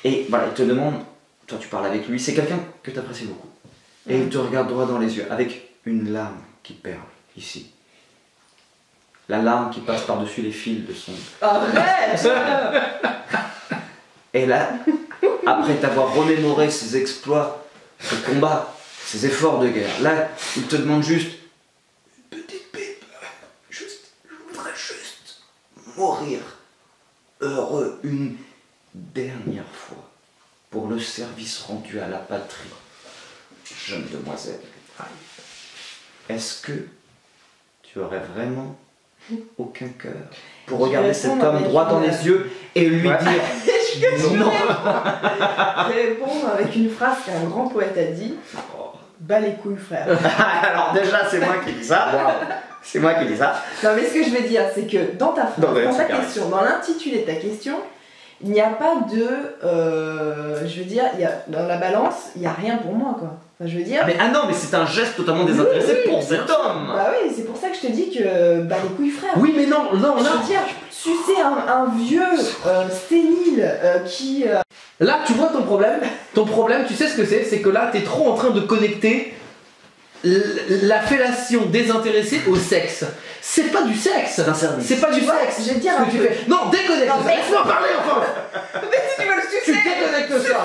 Et voilà, il te demande... Toi, tu parles avec lui. C'est quelqu'un que tu apprécies beaucoup. Et il te regarde droit dans les yeux, avec une larme qui perle, ici. La larme qui passe par-dessus les fils de son... Arrête. Et là, après t'avoir remémoré ses exploits, ses combats, ses efforts de guerre, là, il te demande juste... Une petite pipe. Je voudrais juste mourir heureux une dernière fois pour le service rendu à la patrie. Jeune demoiselle, est-ce que tu aurais vraiment aucun cœur pour regarder cet homme droit dans les yeux et lui dire non? Je vais répondre avec une phrase qu'un grand poète a dit. Bas les couilles, frère. Alors déjà, c'est moi qui dis ça. C'est moi qui dis ça. Non, mais ce que je veux dire, c'est que dans ta phrase, dans ta carré. question, dans l'intitulé de ta question, il n'y a pas de... je veux dire, dans la balance, il n'y a rien pour moi, quoi. Enfin, je veux dire... Ah non, mais c'est un geste totalement désintéressé pour cet homme. Bah oui, c'est pour ça que je te dis que... Bah les couilles, frère. Oui, mais non, Je là, veux dire, sucer un vieux sénile qui... Là, tu vois ton problème. Ton problème, tu sais ce que c'est que là, t'es trop en train de connecter la fellation désintéressée au sexe. C'est pas du sexe. C'est un service. C'est pas du vois, sexe. je vais te dire ce un que tu peu. fais. Non, déconnecte Non, ça. mais- Laisse-moi parler enfin. Mais si tu veux le Tu sucer, déconnectes ça.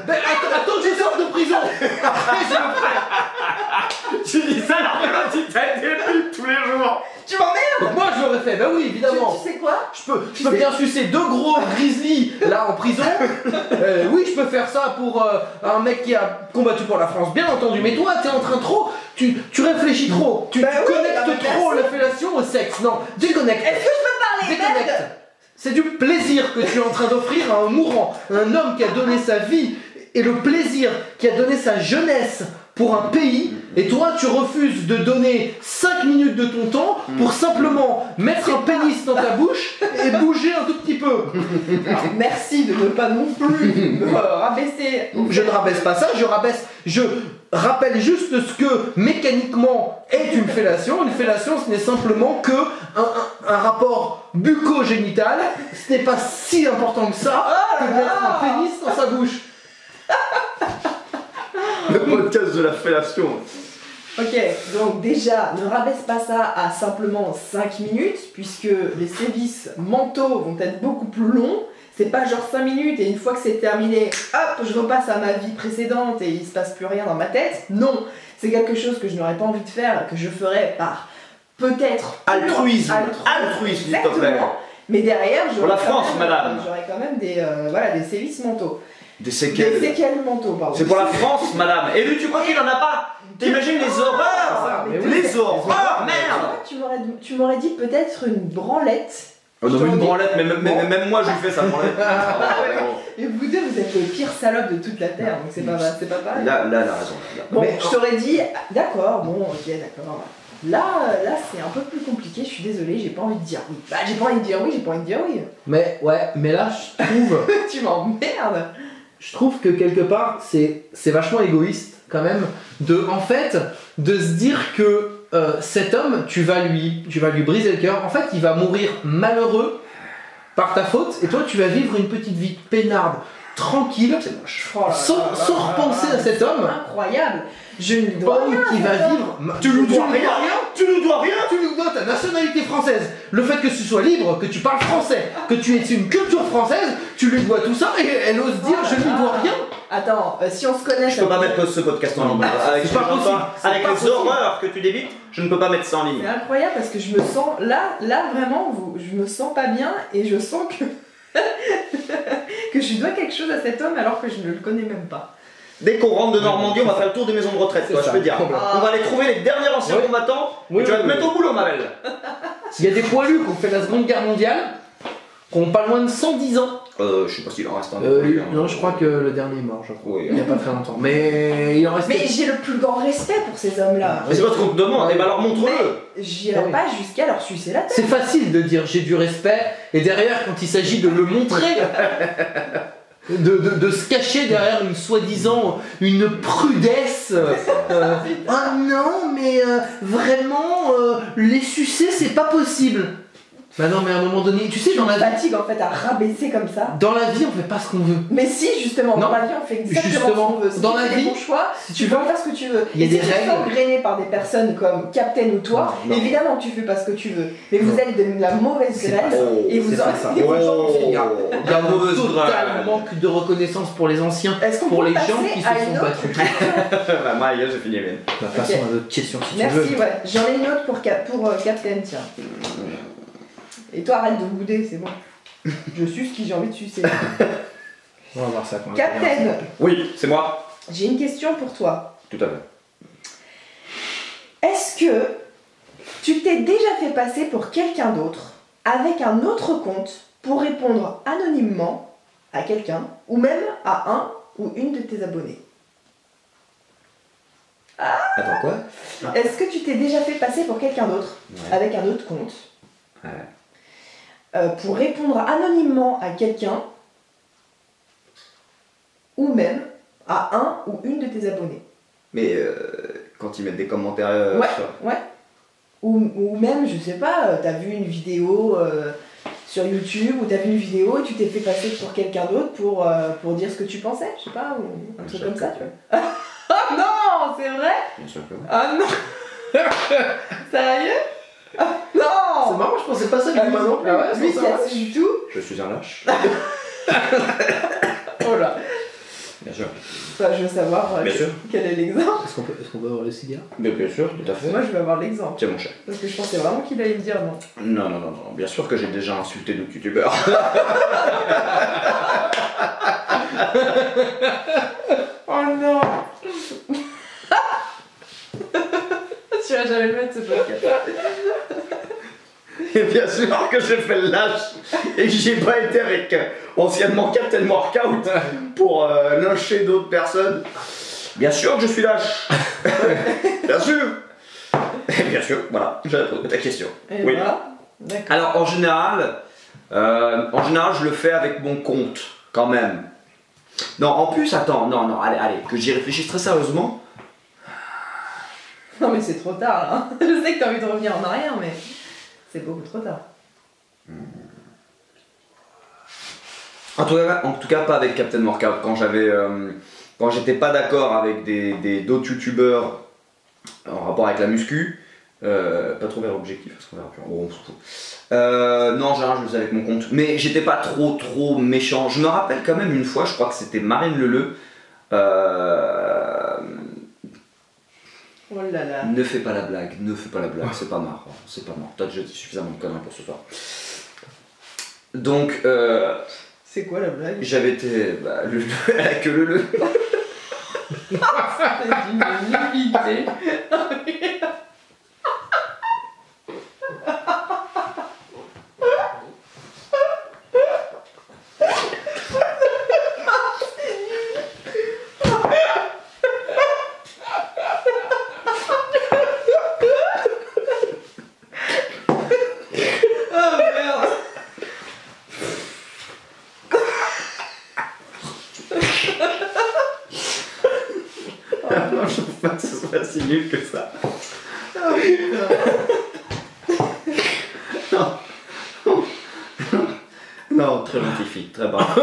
Ben, attends que je sorte de prison. Après, je le ferai. Tu dis ça alors que là, tu t'as des pubs tous les jours. tu m'emmerdes. Donc moi, je l'aurais fait. Ben oui, évidemment. Tu sais quoi? Je peux bien sucer 2 gros grizzlies là en prison. Oui, je peux faire ça pour un mec qui a combattu pour la France, bien entendu. Mais toi, t'es en train trop. Tu réfléchis trop. Tu Bah oui, connectes bah trop merci. la fellation au sexe. Non, déconnecte. Est-ce que je peux parler? Déconnecte. Merde. C'est du plaisir que tu es en train d'offrir à un mourant, un homme qui a donné sa vie et le plaisir, qui a donné sa jeunesse pour un pays, et toi tu refuses de donner 5 minutes de ton temps pour simplement mettre un pénis dans ta bouche et bouger un tout petit peu. Alors, merci de ne pas non plus me rabaisser. Je ne rabaisse pas ça, je rappelle juste ce que mécaniquement est une fellation. Une fellation, ce n'est simplement que un rapport bucco-génital. Ce n'est pas si important que ça que de mettre un pénis dans sa bouche. Le podcast de la fellation. Ok, donc déjà, ne rabaisse pas ça à simplement 5 minutes, puisque les sévices mentaux vont être beaucoup plus longs. C'est pas genre 5 minutes et une fois que c'est terminé, hop, je repasse à ma vie précédente et il se passe plus rien dans ma tête. Non, c'est quelque chose que je n'aurais pas envie de faire, que je ferais par peut-être Altruisme, s'il te plaît. exactement. Mais derrière, Pour la France, madame. j'aurais quand même des sévices mentaux. Des séquelles. Des séquelles mentaux, pardon. C'est pour la France, madame. Et lui, tu crois qu'il en a pas? T'imagines les horreurs? Mais oui, Les horreurs, merde! Tu m'aurais dit peut-être une branlette. Oh non, une branlette, mais même moi je lui fais sa branlette. Et vous deux, vous êtes les pires salopes de toute la terre, donc c'est pas pareil. Là, elle a raison. Bon, Mais- je t'aurais dit, d'accord, bon, ok, d'accord. Là c'est un peu plus compliqué, je suis désolée, j'ai pas envie de dire oui. Bah, j'ai pas envie de dire oui, j'ai pas envie de dire oui. Mais ouais, mais là Tu m'emmerdes. je trouve que quelque part c'est vachement égoïste quand même de se dire que cet homme tu vas lui briser le cœur. En fait, il va mourir malheureux par ta faute et toi tu vas vivre une petite vie peinarde, tranquille, C'est moche. Oh là là sans là là repenser là à cet homme. Incroyable. Je ne dois rien. Qui va à cet homme. vivre. Tu nous dois rien. Tu nous dois rien. Tu nous dois ta nationalité française, le fait que tu sois libre, que tu parles français, que tu aies une culture française, tu lui dois tout ça et elle ose dire je ne lui dois rien. Attends, si on se connaît, Je peux pas mettre ce podcast en ligne. Avec c'est pas possible. C'est Avec pas les possible. horreurs que tu débites, je ne peux pas mettre ça en ligne. C'est incroyable parce que je me sens là vraiment, je me sens pas bien et je sens que que je dois quelque chose à cet homme alors que je ne le connais même pas. Dès qu'on rentre de Normandie, on va faire le tour des maisons de retraite, C'est quoi, je ça. peux dire. Complètement. On va aller trouver les derniers anciens Oui. combattants Oui, et tu vas oui, te mettre oui. au boulot, ma belle. Il y a des poilus qui ont fait la Seconde Guerre mondiale, qui ont pas loin de 110 ans. Je sais pas s'il en reste un. Non, je crois que le dernier est mort, je crois. Oui. Il n'y a pas très longtemps. Mais il en reste. Mais j'ai le plus grand respect pour ces hommes-là. Mais c'est pas ce qu'on te demande, et bah alors montre-le. J'irai Ah oui. pas jusqu'à leur sucer la tête. C'est facile de dire j'ai du respect, et derrière, quand il s'agit de le montrer, de se cacher derrière une soi-disant une prudesse. Ah non, mais vraiment, les sucer, c'est pas possible. Bah non, mais à un moment donné, tu sais, Je dans me la vie, fatigue en fait à rabaisser comme ça. on fait pas ce qu'on veut. Mais si, justement, Non. dans la vie, on fait exactement Justement, ce qu'on veut. Si dans tu la fais vie, les bons choix, si tu tu peux veux, faire ce que tu veux. il y a Et des si tu te fais règles. engrainer par des personnes comme Captain ou toi, Non, non. évidemment, tu fais pas ce que tu veux. Mais vous êtes de la mauvaise C'est graine pas ça. et vous C'est pas ça. et vos gens- Oh. Il y a un mauvaise total graine. manque de reconnaissance pour les anciens, Est-ce qu'on pour peut les passer gens qui se à sont une autre battus. Bah, moi, les gars, j'ai fini les miennes. Bah, passons à notre question si tu Merci, veux. ouais. J'en ai une autre pour Captain, tiens. Et toi, arrête de bouder, c'est bon. Je suce qui j'ai envie de sucer. On va voir ça quand même. Captain, Oui, c'est moi. j'ai une question pour toi. Tout à fait. Est-ce que tu t'es déjà fait passer pour quelqu'un d'autre avec un autre compte pour répondre anonymement à quelqu'un ou même à un ou une de tes abonnés? Attends, quoi? Est-ce que tu t'es déjà fait passer pour quelqu'un d'autre Ouais. avec un autre compte Ouais. pour répondre anonymement à quelqu'un ou même à un ou une de tes abonnés? Mais quand ils mettent des commentaires Ouais. sur... Ouais. Ou même, je sais pas, t'as vu une vidéo sur YouTube où t'as vu une vidéo et tu t'es fait passer pour quelqu'un d'autre pour dire ce que tu pensais, je sais pas, ou un truc comme ça, tu vois. Oh non, c'est vrai? Bien sûr que oui. Ah non. Sérieux? Ah C'est non. marrant, je pensais pas ça du coup maintenant. Ah ouais, Lui, c'est c'est ça. assez du tout. Je suis un lâche. Oh là. Bien sûr. Enfin, je veux savoir Bien sûr. quel est l'exemple. Est-ce qu'on peut avoir le cigare? Mais bien sûr, tout à fait. Moi, je veux avoir l'exemple. Tiens mon cher. Parce que je pensais vraiment qu'il allait me dire non. Non, non, non, non. Bien sûr que j'ai déjà insulté d'autres youtubeurs. Oh non. Tu vas jamais le mettre ce podcast. Et bien sûr que j'ai fait le lâche et que j'ai pas été avec anciennement Captain Workout pour lyncher d'autres personnes. Bien sûr que je suis lâche. Bien sûr. Et bien sûr, voilà, j'ai répondu à ta question. Et Oui. voilà. D'accord. Alors en général, je le fais avec mon compte quand même. Non, en plus, attends, non, allez, que j'y réfléchisse très sérieusement. Non mais c'est trop tard là. Je sais que t'as envie de revenir en arrière mais c'est beaucoup trop tard. En tout cas, pas avec Captain Workout. Quand j'étais pas d'accord avec d'autres youtubeurs en rapport avec la muscu, pas trop vers l'objectif parce qu'on verra plus. Bon, on s'en fout. Non, en général, je le faisais avec mon compte. Mais j'étais pas trop méchant. Je me rappelle quand même une fois, je crois que c'était Marine Leleu. Oh là là. Ne fais pas la blague, c'est pas marrant, T'as déjà dit suffisamment de conneries pour ce soir. Donc, C'est quoi la blague? j'avais été. Bah, elle a que le. C'est d'une nullité. Oh merde. Non, je trouve pas que ce soit si nul que ça. Oh putain. Non, très gentille fille, très brave.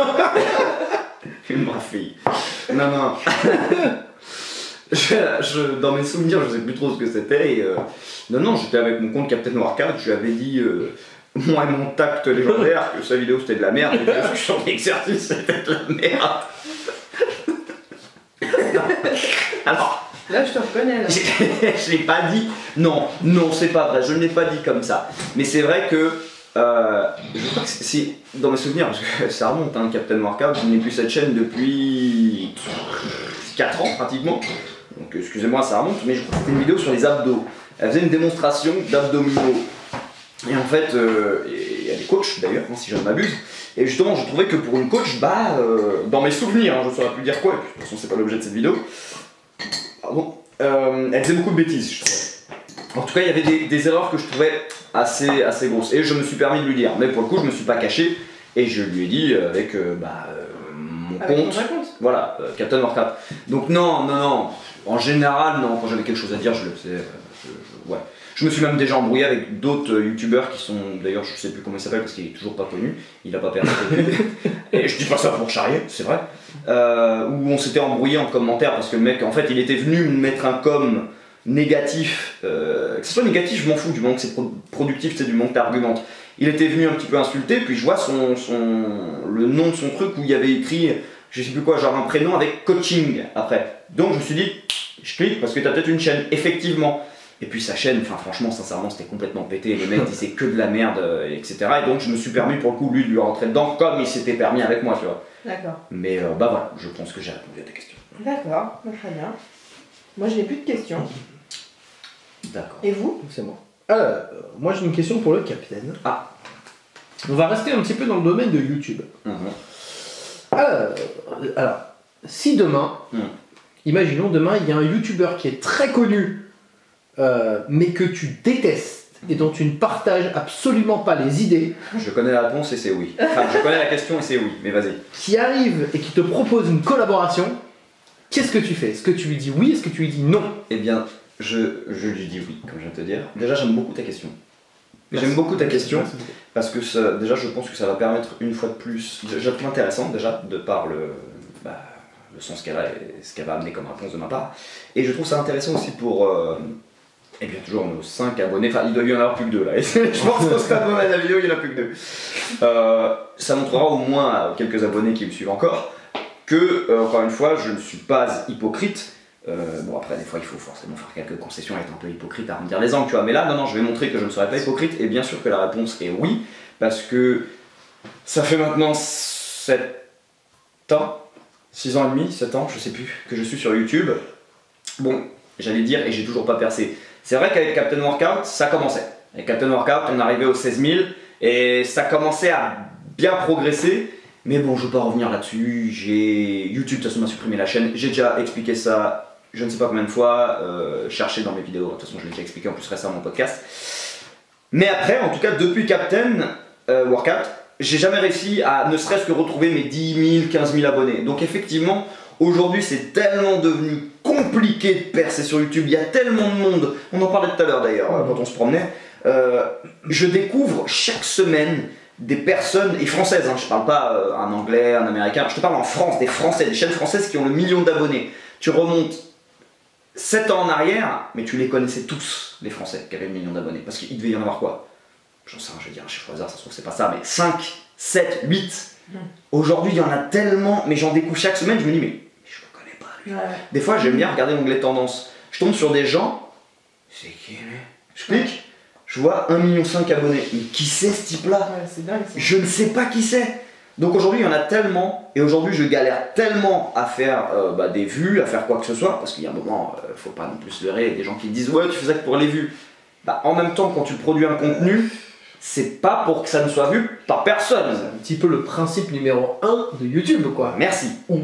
Une brave fille. Non. Dans mes souvenirs, je sais plus trop ce que c'était. Et, non, j'étais avec mon compte Captain Workout, je lui avais dit, moi et mon tact légendaire, que sa vidéo c'était de la merde, et que son exercice c'était de la merde. Alors, Là je te reconnais là. je l'ai pas dit. Non, c'est pas vrai, je ne l'ai pas dit comme ça. Mais c'est vrai que, je crois que c'est dans mes souvenirs, parce que ça remonte, hein, Captain Workout, je n'ai plus cette chaîne depuis 4 ans pratiquement. Donc excusez-moi, ça remonte, mais je crois que c'était une vidéo sur les abdos. Elle faisait une démonstration d'abdominaux. Et en fait, il y a des coachs d'ailleurs, hein, si je ne m'abuse. Et justement, je trouvais que pour une coach, dans mes souvenirs, hein, je ne saurais plus dire quoi, et puis de toute façon, c'est pas l'objet de cette vidéo. Pardon. Elle faisait beaucoup de bêtises, je trouvais. En tout cas, il y avait des erreurs que je trouvais assez grosses. Et je me suis permis de lui dire. Mais pour le coup, je me suis pas caché. Et je lui ai dit avec mon Avec compte. ton vrai compte. Voilà, Captain Workout. Donc non. En général, non. Quand j'avais quelque chose à dire, je le faisais. Ouais. Je me suis même déjà embrouillé avec d'autres youtubeurs qui sont, d'ailleurs je sais plus comment il s'appelle parce qu'il est toujours pas connu, il a pas perdu. Et je dis pas ça pour charrier, c'est vrai. Où on s'était embrouillé en commentaire parce que le mec, en fait, il était venu me mettre un com négatif. Que ce soit négatif, je m'en fous, du moment que c'est productif, c'est du moment que t'argumentes. Il était venu un petit peu insulter, puis je vois le nom de son truc où il y avait écrit, je sais plus quoi, genre un prénom avec coaching après. Donc je me suis dit, je clique parce que t'as peut-être une chaîne, effectivement. Et puis sa chaîne, enfin franchement, sincèrement, c'était complètement pété. Les mecs disaient que de la merde, etc. Et donc je me suis permis pour le coup, lui, de lui rentrer dedans comme il s'était permis avec moi, tu vois. D'accord. Mais voilà, je pense que j'ai répondu à ta question. D'accord, bah, très bien. Moi je n'ai plus de questions. D'accord. Et vous? C'est moi. Moi j'ai une question pour le capitaine. Ah. On va rester un petit peu dans le domaine de YouTube. Alors, si demain, imaginons demain, il y a un YouTuber qui est très connu, mais que tu détestes et dont tu ne partages absolument pas les idées, Je connais la réponse et c'est oui. Enfin, je connais la question et c'est oui, mais vas-y. qui arrive et qui te propose une collaboration, qu'est-ce que tu fais? Est-ce que tu lui dis oui? Est-ce que tu lui dis non? Eh bien, je lui dis oui, comme je viens de te dire. Déjà, j'aime beaucoup ta question. J'aime beaucoup ta question, parce que déjà je pense que ça va permettre une fois de plus, je la trouve intéressante déjà, de par le sens qu'elle a et ce qu'elle va amener comme réponse de ma part. Et je trouve ça intéressant aussi pour, et bien toujours nos 5 abonnés, enfin il doit y en avoir plus que 2 là, et je pense qu'au stade de la vidéo il n'y en a plus que 2. Ça montrera au moins à quelques abonnés qui me suivent encore, que, encore une fois, je ne suis pas hypocrite. Bon après des fois il faut forcément faire quelques concessions et être un peu hypocrite à remettre les angles, tu vois, mais là non, je vais montrer que je ne serai pas hypocrite, et bien sûr que la réponse est oui, parce que ça fait maintenant 7 ans, 6 ans et demi, 7 ans, je sais plus, que je suis sur YouTube. Bon, j'allais dire, et j'ai toujours pas percé. C'est vrai qu'avec Captain Workout, ça commençait. Avec Captain Workout, on arrivait aux 16 000, et ça commençait à bien progresser. Mais bon, je veux pas revenir là-dessus. YouTube, de toute façon, m'a supprimé la chaîne. J'ai déjà expliqué ça, je ne sais pas combien de fois. Cherchez dans mes vidéos. De toute façon, je l'ai déjà expliqué en plus récemment mon podcast. Mais après, en tout cas, depuis Captain Workout, j'ai jamais réussi à ne serait-ce que retrouver mes 10 000, 15 000 abonnés. Donc effectivement, aujourd'hui, c'est tellement devenu compliqué de percer sur YouTube. Il y a tellement de monde. On en parlait tout à l'heure d'ailleurs, quand on se promenait. Je découvre chaque semaine des personnes, et françaises, hein, je parle pas un anglais, un américain, je te parle en France, des français, des chaînes françaises qui ont le million d'abonnés. Tu remontes 7 ans en arrière, mais tu les connaissais tous, les français qui avaient le million d'abonnés, parce qu'il devait y en avoir quoi? J'en sais rien, je vais dire un chiffre au hasard, ça se trouve c'est pas ça, mais 5, 7, 8. Aujourd'hui il y en a tellement, mais j'en découvre chaque semaine, je me dis mais je le connais pas lui. Ouais. Des fois j'aime bien regarder l'onglet tendance, je tombe sur des gens, c'est qui lui? Je clique. Je vois 1,5 million d'abonnés. Mais qui c'est ce type-là? Ouais, c'est dingue ça. Je ne sais pas qui c'est. Donc aujourd'hui, il y en a tellement, et aujourd'hui, je galère tellement à faire des vues, à faire quoi que ce soit, parce qu'il y a un moment, faut pas non plus se leurrer, des gens qui disent ouais, tu fais ça que pour les vues. En même temps, quand tu produis un contenu, c'est pas pour que ça ne soit vu par personne. C'est un petit peu le principe numéro 1 de YouTube, quoi. Merci. Ou,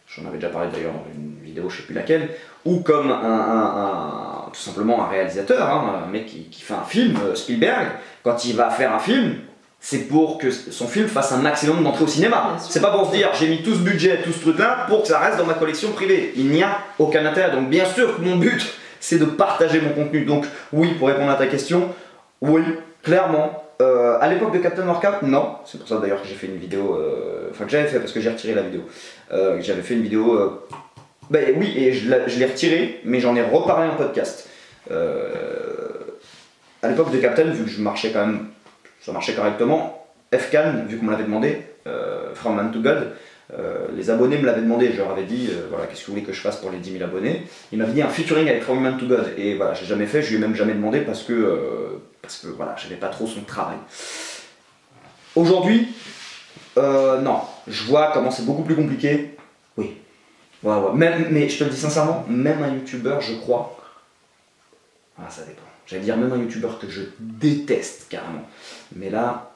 j'en avais déjà parlé d'ailleurs dans une vidéo, je sais plus laquelle, ou comme tout simplement un réalisateur, hein, un mec qui fait un film, Spielberg, quand il va faire un film, c'est pour que son film fasse un maximum d'entrées au cinéma. C'est pas pour se dire j'ai mis tout ce budget, tout ce truc là pour que ça reste dans ma collection privée. Il n'y a aucun intérêt. Donc bien sûr que mon but c'est de partager mon contenu. Donc oui, pour répondre à ta question, oui, clairement. À l'époque de Captain Workout, non. C'est pour ça d'ailleurs que j'ai fait une vidéo, enfin que j'avais fait parce que j'ai retiré la vidéo. J'avais fait une vidéo. Ben oui, et je l'ai retiré, mais j'en ai reparlé en podcast. À l'époque de Captain, vu que je marchais quand même, ça marchait correctement, FCAN, vu qu'on me l'avait demandé, From Man to God, les abonnés me l'avaient demandé, je leur avais dit, voilà, qu'est-ce que vous voulez que je fasse pour les 10 000 abonnés? Il m'avait dit un featuring avec From Man to God, et voilà, je l'ai jamais fait, je lui ai même jamais demandé parce que voilà, j'avais pas trop son travail. Aujourd'hui, non, je vois comment c'est beaucoup plus compliqué, oui. Ouais. Même, mais je te le dis sincèrement, même un youtubeur, je crois. Ah, ça dépend. J'allais dire même un youtubeur que je déteste carrément. Mais là,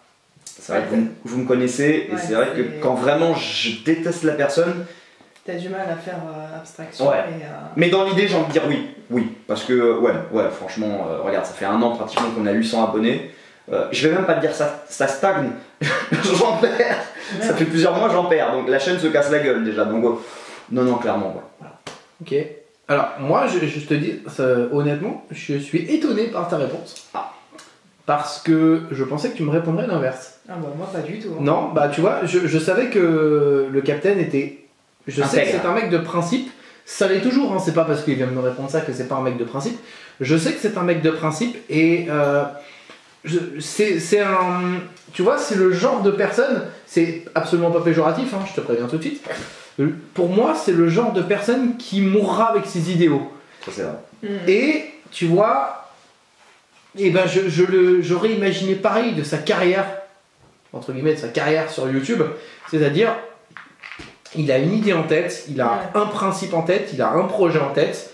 c'est vrai que vous me connaissez, et c'est vrai que quand vraiment je déteste la personne. T'as du mal à faire abstraction. Ouais. Mais dans l'idée, j'ai envie de dire oui. Parce que, ouais, franchement, regarde, ça fait 1 an pratiquement qu'on a 800 abonnés. Je vais même pas te dire ça stagne. J'en perds. Ouais. Ça fait plusieurs mois, j'en perds. Donc la chaîne se casse la gueule déjà. Donc, non, clairement, ouais. Voilà. Ok. Alors, moi, je te dis, honnêtement, je suis étonné par ta réponse. Parce que je pensais que tu me répondrais l'inverse. Ah bah moi, pas du tout. Hein. Non, bah tu vois, je savais que le Captain était... Je sais que c'est un mec de principe. Ça l'est toujours, hein. C'est pas parce qu'il vient de me répondre ça que c'est pas un mec de principe. Je sais que c'est un mec de principe et... c'est un... Tu vois, c'est le genre de personne... C'est absolument pas péjoratif, hein, je te préviens tout de suite. Pour moi, c'est le genre de personne qui mourra avec ses idéaux. Ça, c'est vrai. Et, tu vois, et ben j'aurais imaginé pareil de sa carrière, entre guillemets, de sa carrière sur YouTube. C'est-à-dire, il a une idée en tête, il a un principe en tête, il a un projet en tête,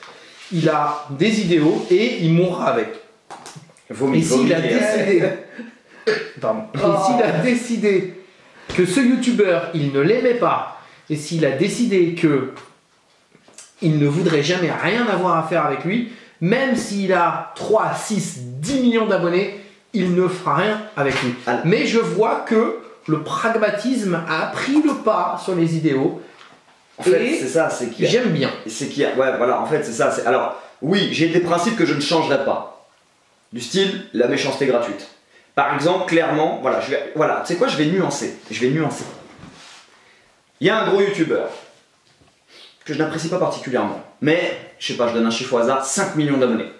il a des idéaux et il mourra avec. Et s'il a décidé... Pardon. Et s'il a décidé que ce youtubeur, il ne l'aimait pas, et s'il a décidé que il ne voudrait jamais rien avoir à faire avec lui, même s'il a 3, 6, 10 millions d'abonnés, il ne fera rien avec lui. Mais je vois que le pragmatisme a pris le pas sur les idéaux. En fait, c'est ça, c'est qu'il y a... J'aime bien. C'est qu'il y a... Ouais, voilà, en fait, c'est ça. Alors, oui, j'ai des principes que je ne changerai pas. Du style, la méchanceté gratuite. Par exemple, clairement, voilà, tu sais quoi, je vais nuancer. Il y a un gros youtubeur que je n'apprécie pas particulièrement, mais je sais pas, je donne un chiffre au hasard, 5 millions d'abonnés.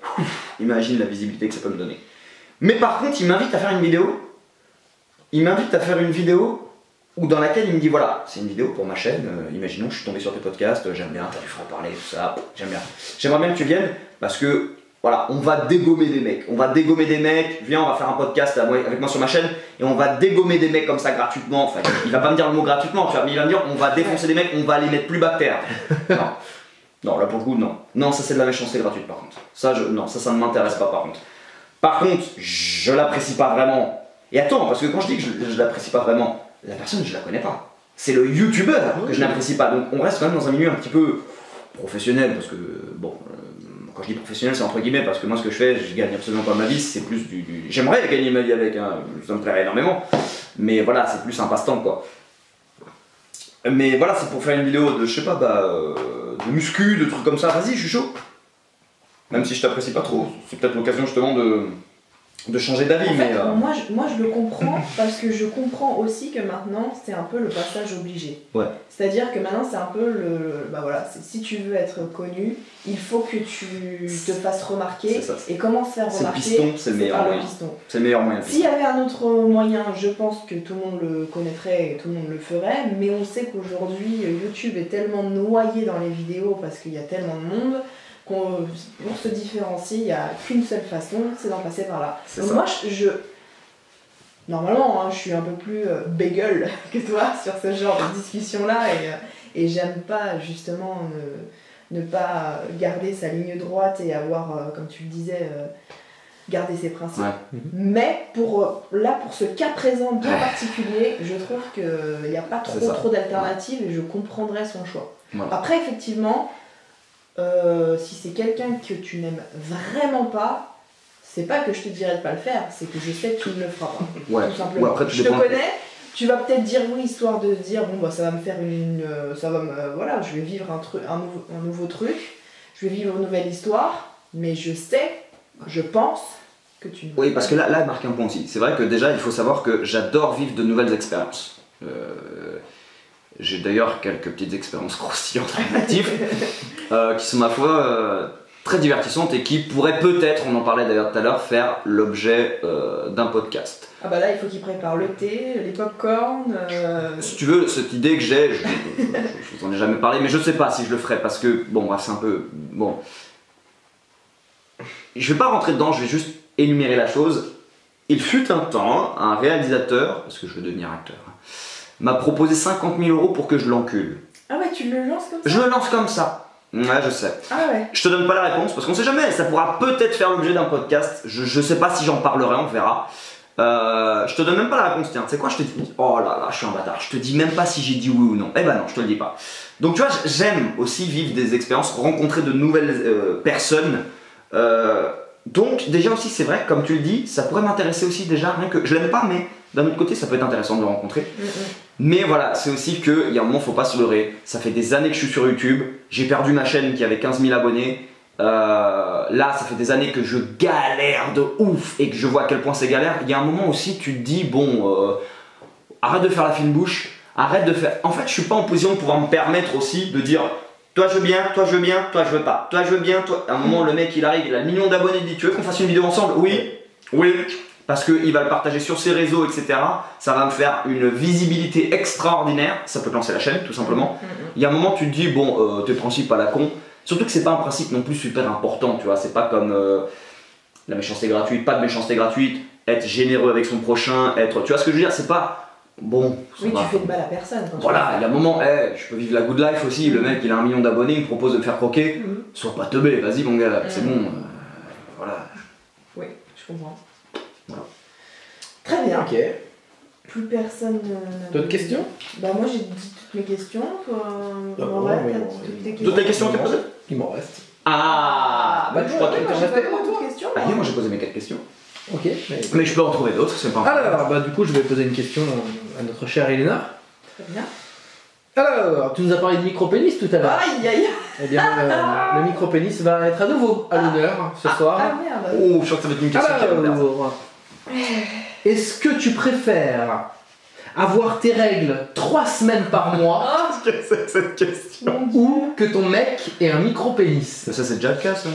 Imagine la visibilité que ça peut me donner. Mais par contre, il m'invite à faire une vidéo. Ou dans laquelle il me dit voilà, c'est une vidéo pour ma chaîne, imaginons je suis tombé sur tes podcasts, j'aime bien, t'as du franc-parler, tout ça, j'aime bien. J'aimerais bien que tu viennes parce que voilà, on va dégommer des mecs, viens on va faire un podcast avec moi sur ma chaîne et on va dégommer des mecs comme ça gratuitement, enfin il va pas me dire le mot gratuitement, tu vois, mais il va me dire on va défoncer des mecs, on va les mettre plus bas que terre. Non, là pour le coup non, ça c'est de la méchanceté gratuite par contre, ça ne m'intéresse pas par contre. Par contre, je l'apprécie pas vraiment, et attends, parce que quand je dis que je l'apprécie pas vraiment, la personne, je la connais pas. C'est le youtubeur que je n'apprécie pas. Donc on reste quand même dans un milieu un petit peu professionnel. Parce que, bon, quand je dis professionnel, c'est entre guillemets. Parce que moi, ce que je fais, je gagne absolument pas ma vie. C'est plus du. J'aimerais gagner ma vie avec, hein, ça me plairait énormément. Mais voilà, c'est plus un passe-temps, quoi. Mais voilà, c'est pour faire une vidéo de, je sais pas, de muscu, de trucs comme ça. Vas-y, je suis chaud. Même si je t'apprécie pas trop. C'est peut-être l'occasion justement de changer d'avis. En fait, mais moi je le comprends parce que je comprends aussi que maintenant c'est un peu le passage obligé. Ouais. C'est-à-dire que maintenant c'est un peu bah voilà, si tu veux être connu, il faut que tu te fasses remarquer. Et comment se faire remarquer? C'est le piston, c'est le meilleur moyen. C'est le meilleur moyen. S'il y avait un autre moyen, je pense que tout le monde le connaîtrait et tout le monde le ferait, mais on sait qu'aujourd'hui YouTube est tellement noyé dans les vidéos parce qu'il y a tellement de monde. Pour se différencier, il n'y a qu'une seule façon, c'est d'en passer par là. Donc moi, normalement, hein, je suis un peu plus bégueule que toi sur ce genre de discussion-là et j'aime pas justement ne pas garder sa ligne droite et avoir, comme tu le disais, garder ses principes. Ouais. Mais pour ce cas présent bien particulier, je trouve qu'il n'y a pas trop d'alternatives et je comprendrais son choix. Voilà. Après, effectivement, si c'est quelqu'un que tu n'aimes vraiment pas, c'est pas que je te dirais de pas le faire, c'est que je sais que tu ne le feras pas. Ouais. Tout simplement. Ouais, après, je te connais, tu vas peut-être dire oui, histoire de dire bon bah ça va me faire voilà, je vais vivre un nouveau truc, je vais vivre une nouvelle histoire, mais je pense que tu ne. Oui, parce que là, il marque un point aussi. C'est vrai que déjà, il faut savoir que j'adore vivre de nouvelles expériences. J'ai d'ailleurs quelques petites expériences croustillantes en actif qui sont ma foi très divertissantes et qui pourraient peut-être, on en parlait d'ailleurs tout à l'heure, faire l'objet d'un podcast. Ah bah là il faut qu'il prépare le thé, les pop-corn. Si tu veux, cette idée que j'ai, je vous en ai jamais parlé, mais je sais pas si je le ferai parce que, bon, bref, c'est un peu... Bon. Je vais pas rentrer dedans, je vais juste énumérer la chose. Il fut un temps, un réalisateur, parce que je veux devenir acteur, m'a proposé 50 000 € pour que je l'encule. Ah ouais, tu le lances comme ça? Je le lance comme ça. Ouais, je sais. Ah ouais. Je te donne pas la réponse parce qu'on sait jamais, ça pourra peut-être faire l'objet d'un podcast. Je sais pas si j'en parlerai, on verra. Je te donne même pas la réponse, tiens, tu sais quoi, je te dis, oh là là, je suis un bâtard, je te dis même pas si j'ai dit oui ou non. Eh ben non, je te le dis pas. Donc tu vois, j'aime aussi vivre des expériences, rencontrer de nouvelles personnes. Donc déjà aussi, c'est vrai, comme tu le dis, ça pourrait m'intéresser aussi déjà, rien que je l'aime pas, mais d'un autre côté, ça peut être intéressant de le rencontrer. Mais voilà, c'est aussi qu'il y a un moment, faut pas se leurrer. Ça fait des années que je suis sur YouTube, j'ai perdu ma chaîne qui avait 15 000 abonnés. Là, ça fait des années que je galère de ouf et que je vois à quel point c'est galère. Il y a un moment aussi, tu te dis, bon, arrête de faire la fine bouche, arrête de faire... En fait, je suis pas en position de pouvoir me permettre aussi de dire, toi je veux bien, toi je veux bien, toi je veux pas, toi je veux bien, toi... À un moment, le mec, il arrive, il a 1 million d'abonnés, il dit, tu veux qu'on fasse une vidéo ensemble? Oui, oui. Parce qu'il va le partager sur ses réseaux, etc. Ça va me faire une visibilité extraordinaire. Ça peut lancer la chaîne, tout simplement. Il y a un moment, tu te dis, bon, tes principes à la con. Surtout que c'est pas un principe non plus super important, tu vois. C'est pas comme la méchanceté gratuite, pas de méchanceté gratuite, être généreux avec son prochain, être. Tu vois ce que je veux dire? C'est pas. Bon. Oui, tu fais de mal à personne. Voilà, il y a un moment, je peux vivre la good life aussi. Le mec, il a 1 million d'abonnés, il me propose de me faire croquer. Sois pas teubé, vas-y, mon gars, c'est bon. Voilà. Oui, je comprends. Voilà. Très bien. Ok. Plus personne. D'autres questions? Bah, moi j'ai dit toutes mes questions. Toi, Ah, ouais, oui, t'as oui. dit toutes tes questions. Toutes les questions que tu as posées? Il m'en reste. Ah, bah, je crois qu'il moi t'en j'ai restait pas pas, beaucoup toi. de questions. Ah, moi j'ai posé mes 4 questions. Ok. Mais je peux en trouver d'autres, c'est pas un problème. Alors, bah, du coup, je vais poser une question à notre chère Elena. Très bien. Alors, tu nous as parlé de micro-pénis tout à l'heure. Aïe aïe. Eh bien, le micro-pénis va être à nouveau à l'honneur ce soir. Ah merde. Oh, je crois que ça va être une question qui va me perdre. Alors, Est-ce que tu préfères avoir tes règles 3 semaines par mois Qu'est-ce que c'est que cette question? ou que ton mec ait un micro-pénis? Ça, c'est déjà le cas, ça.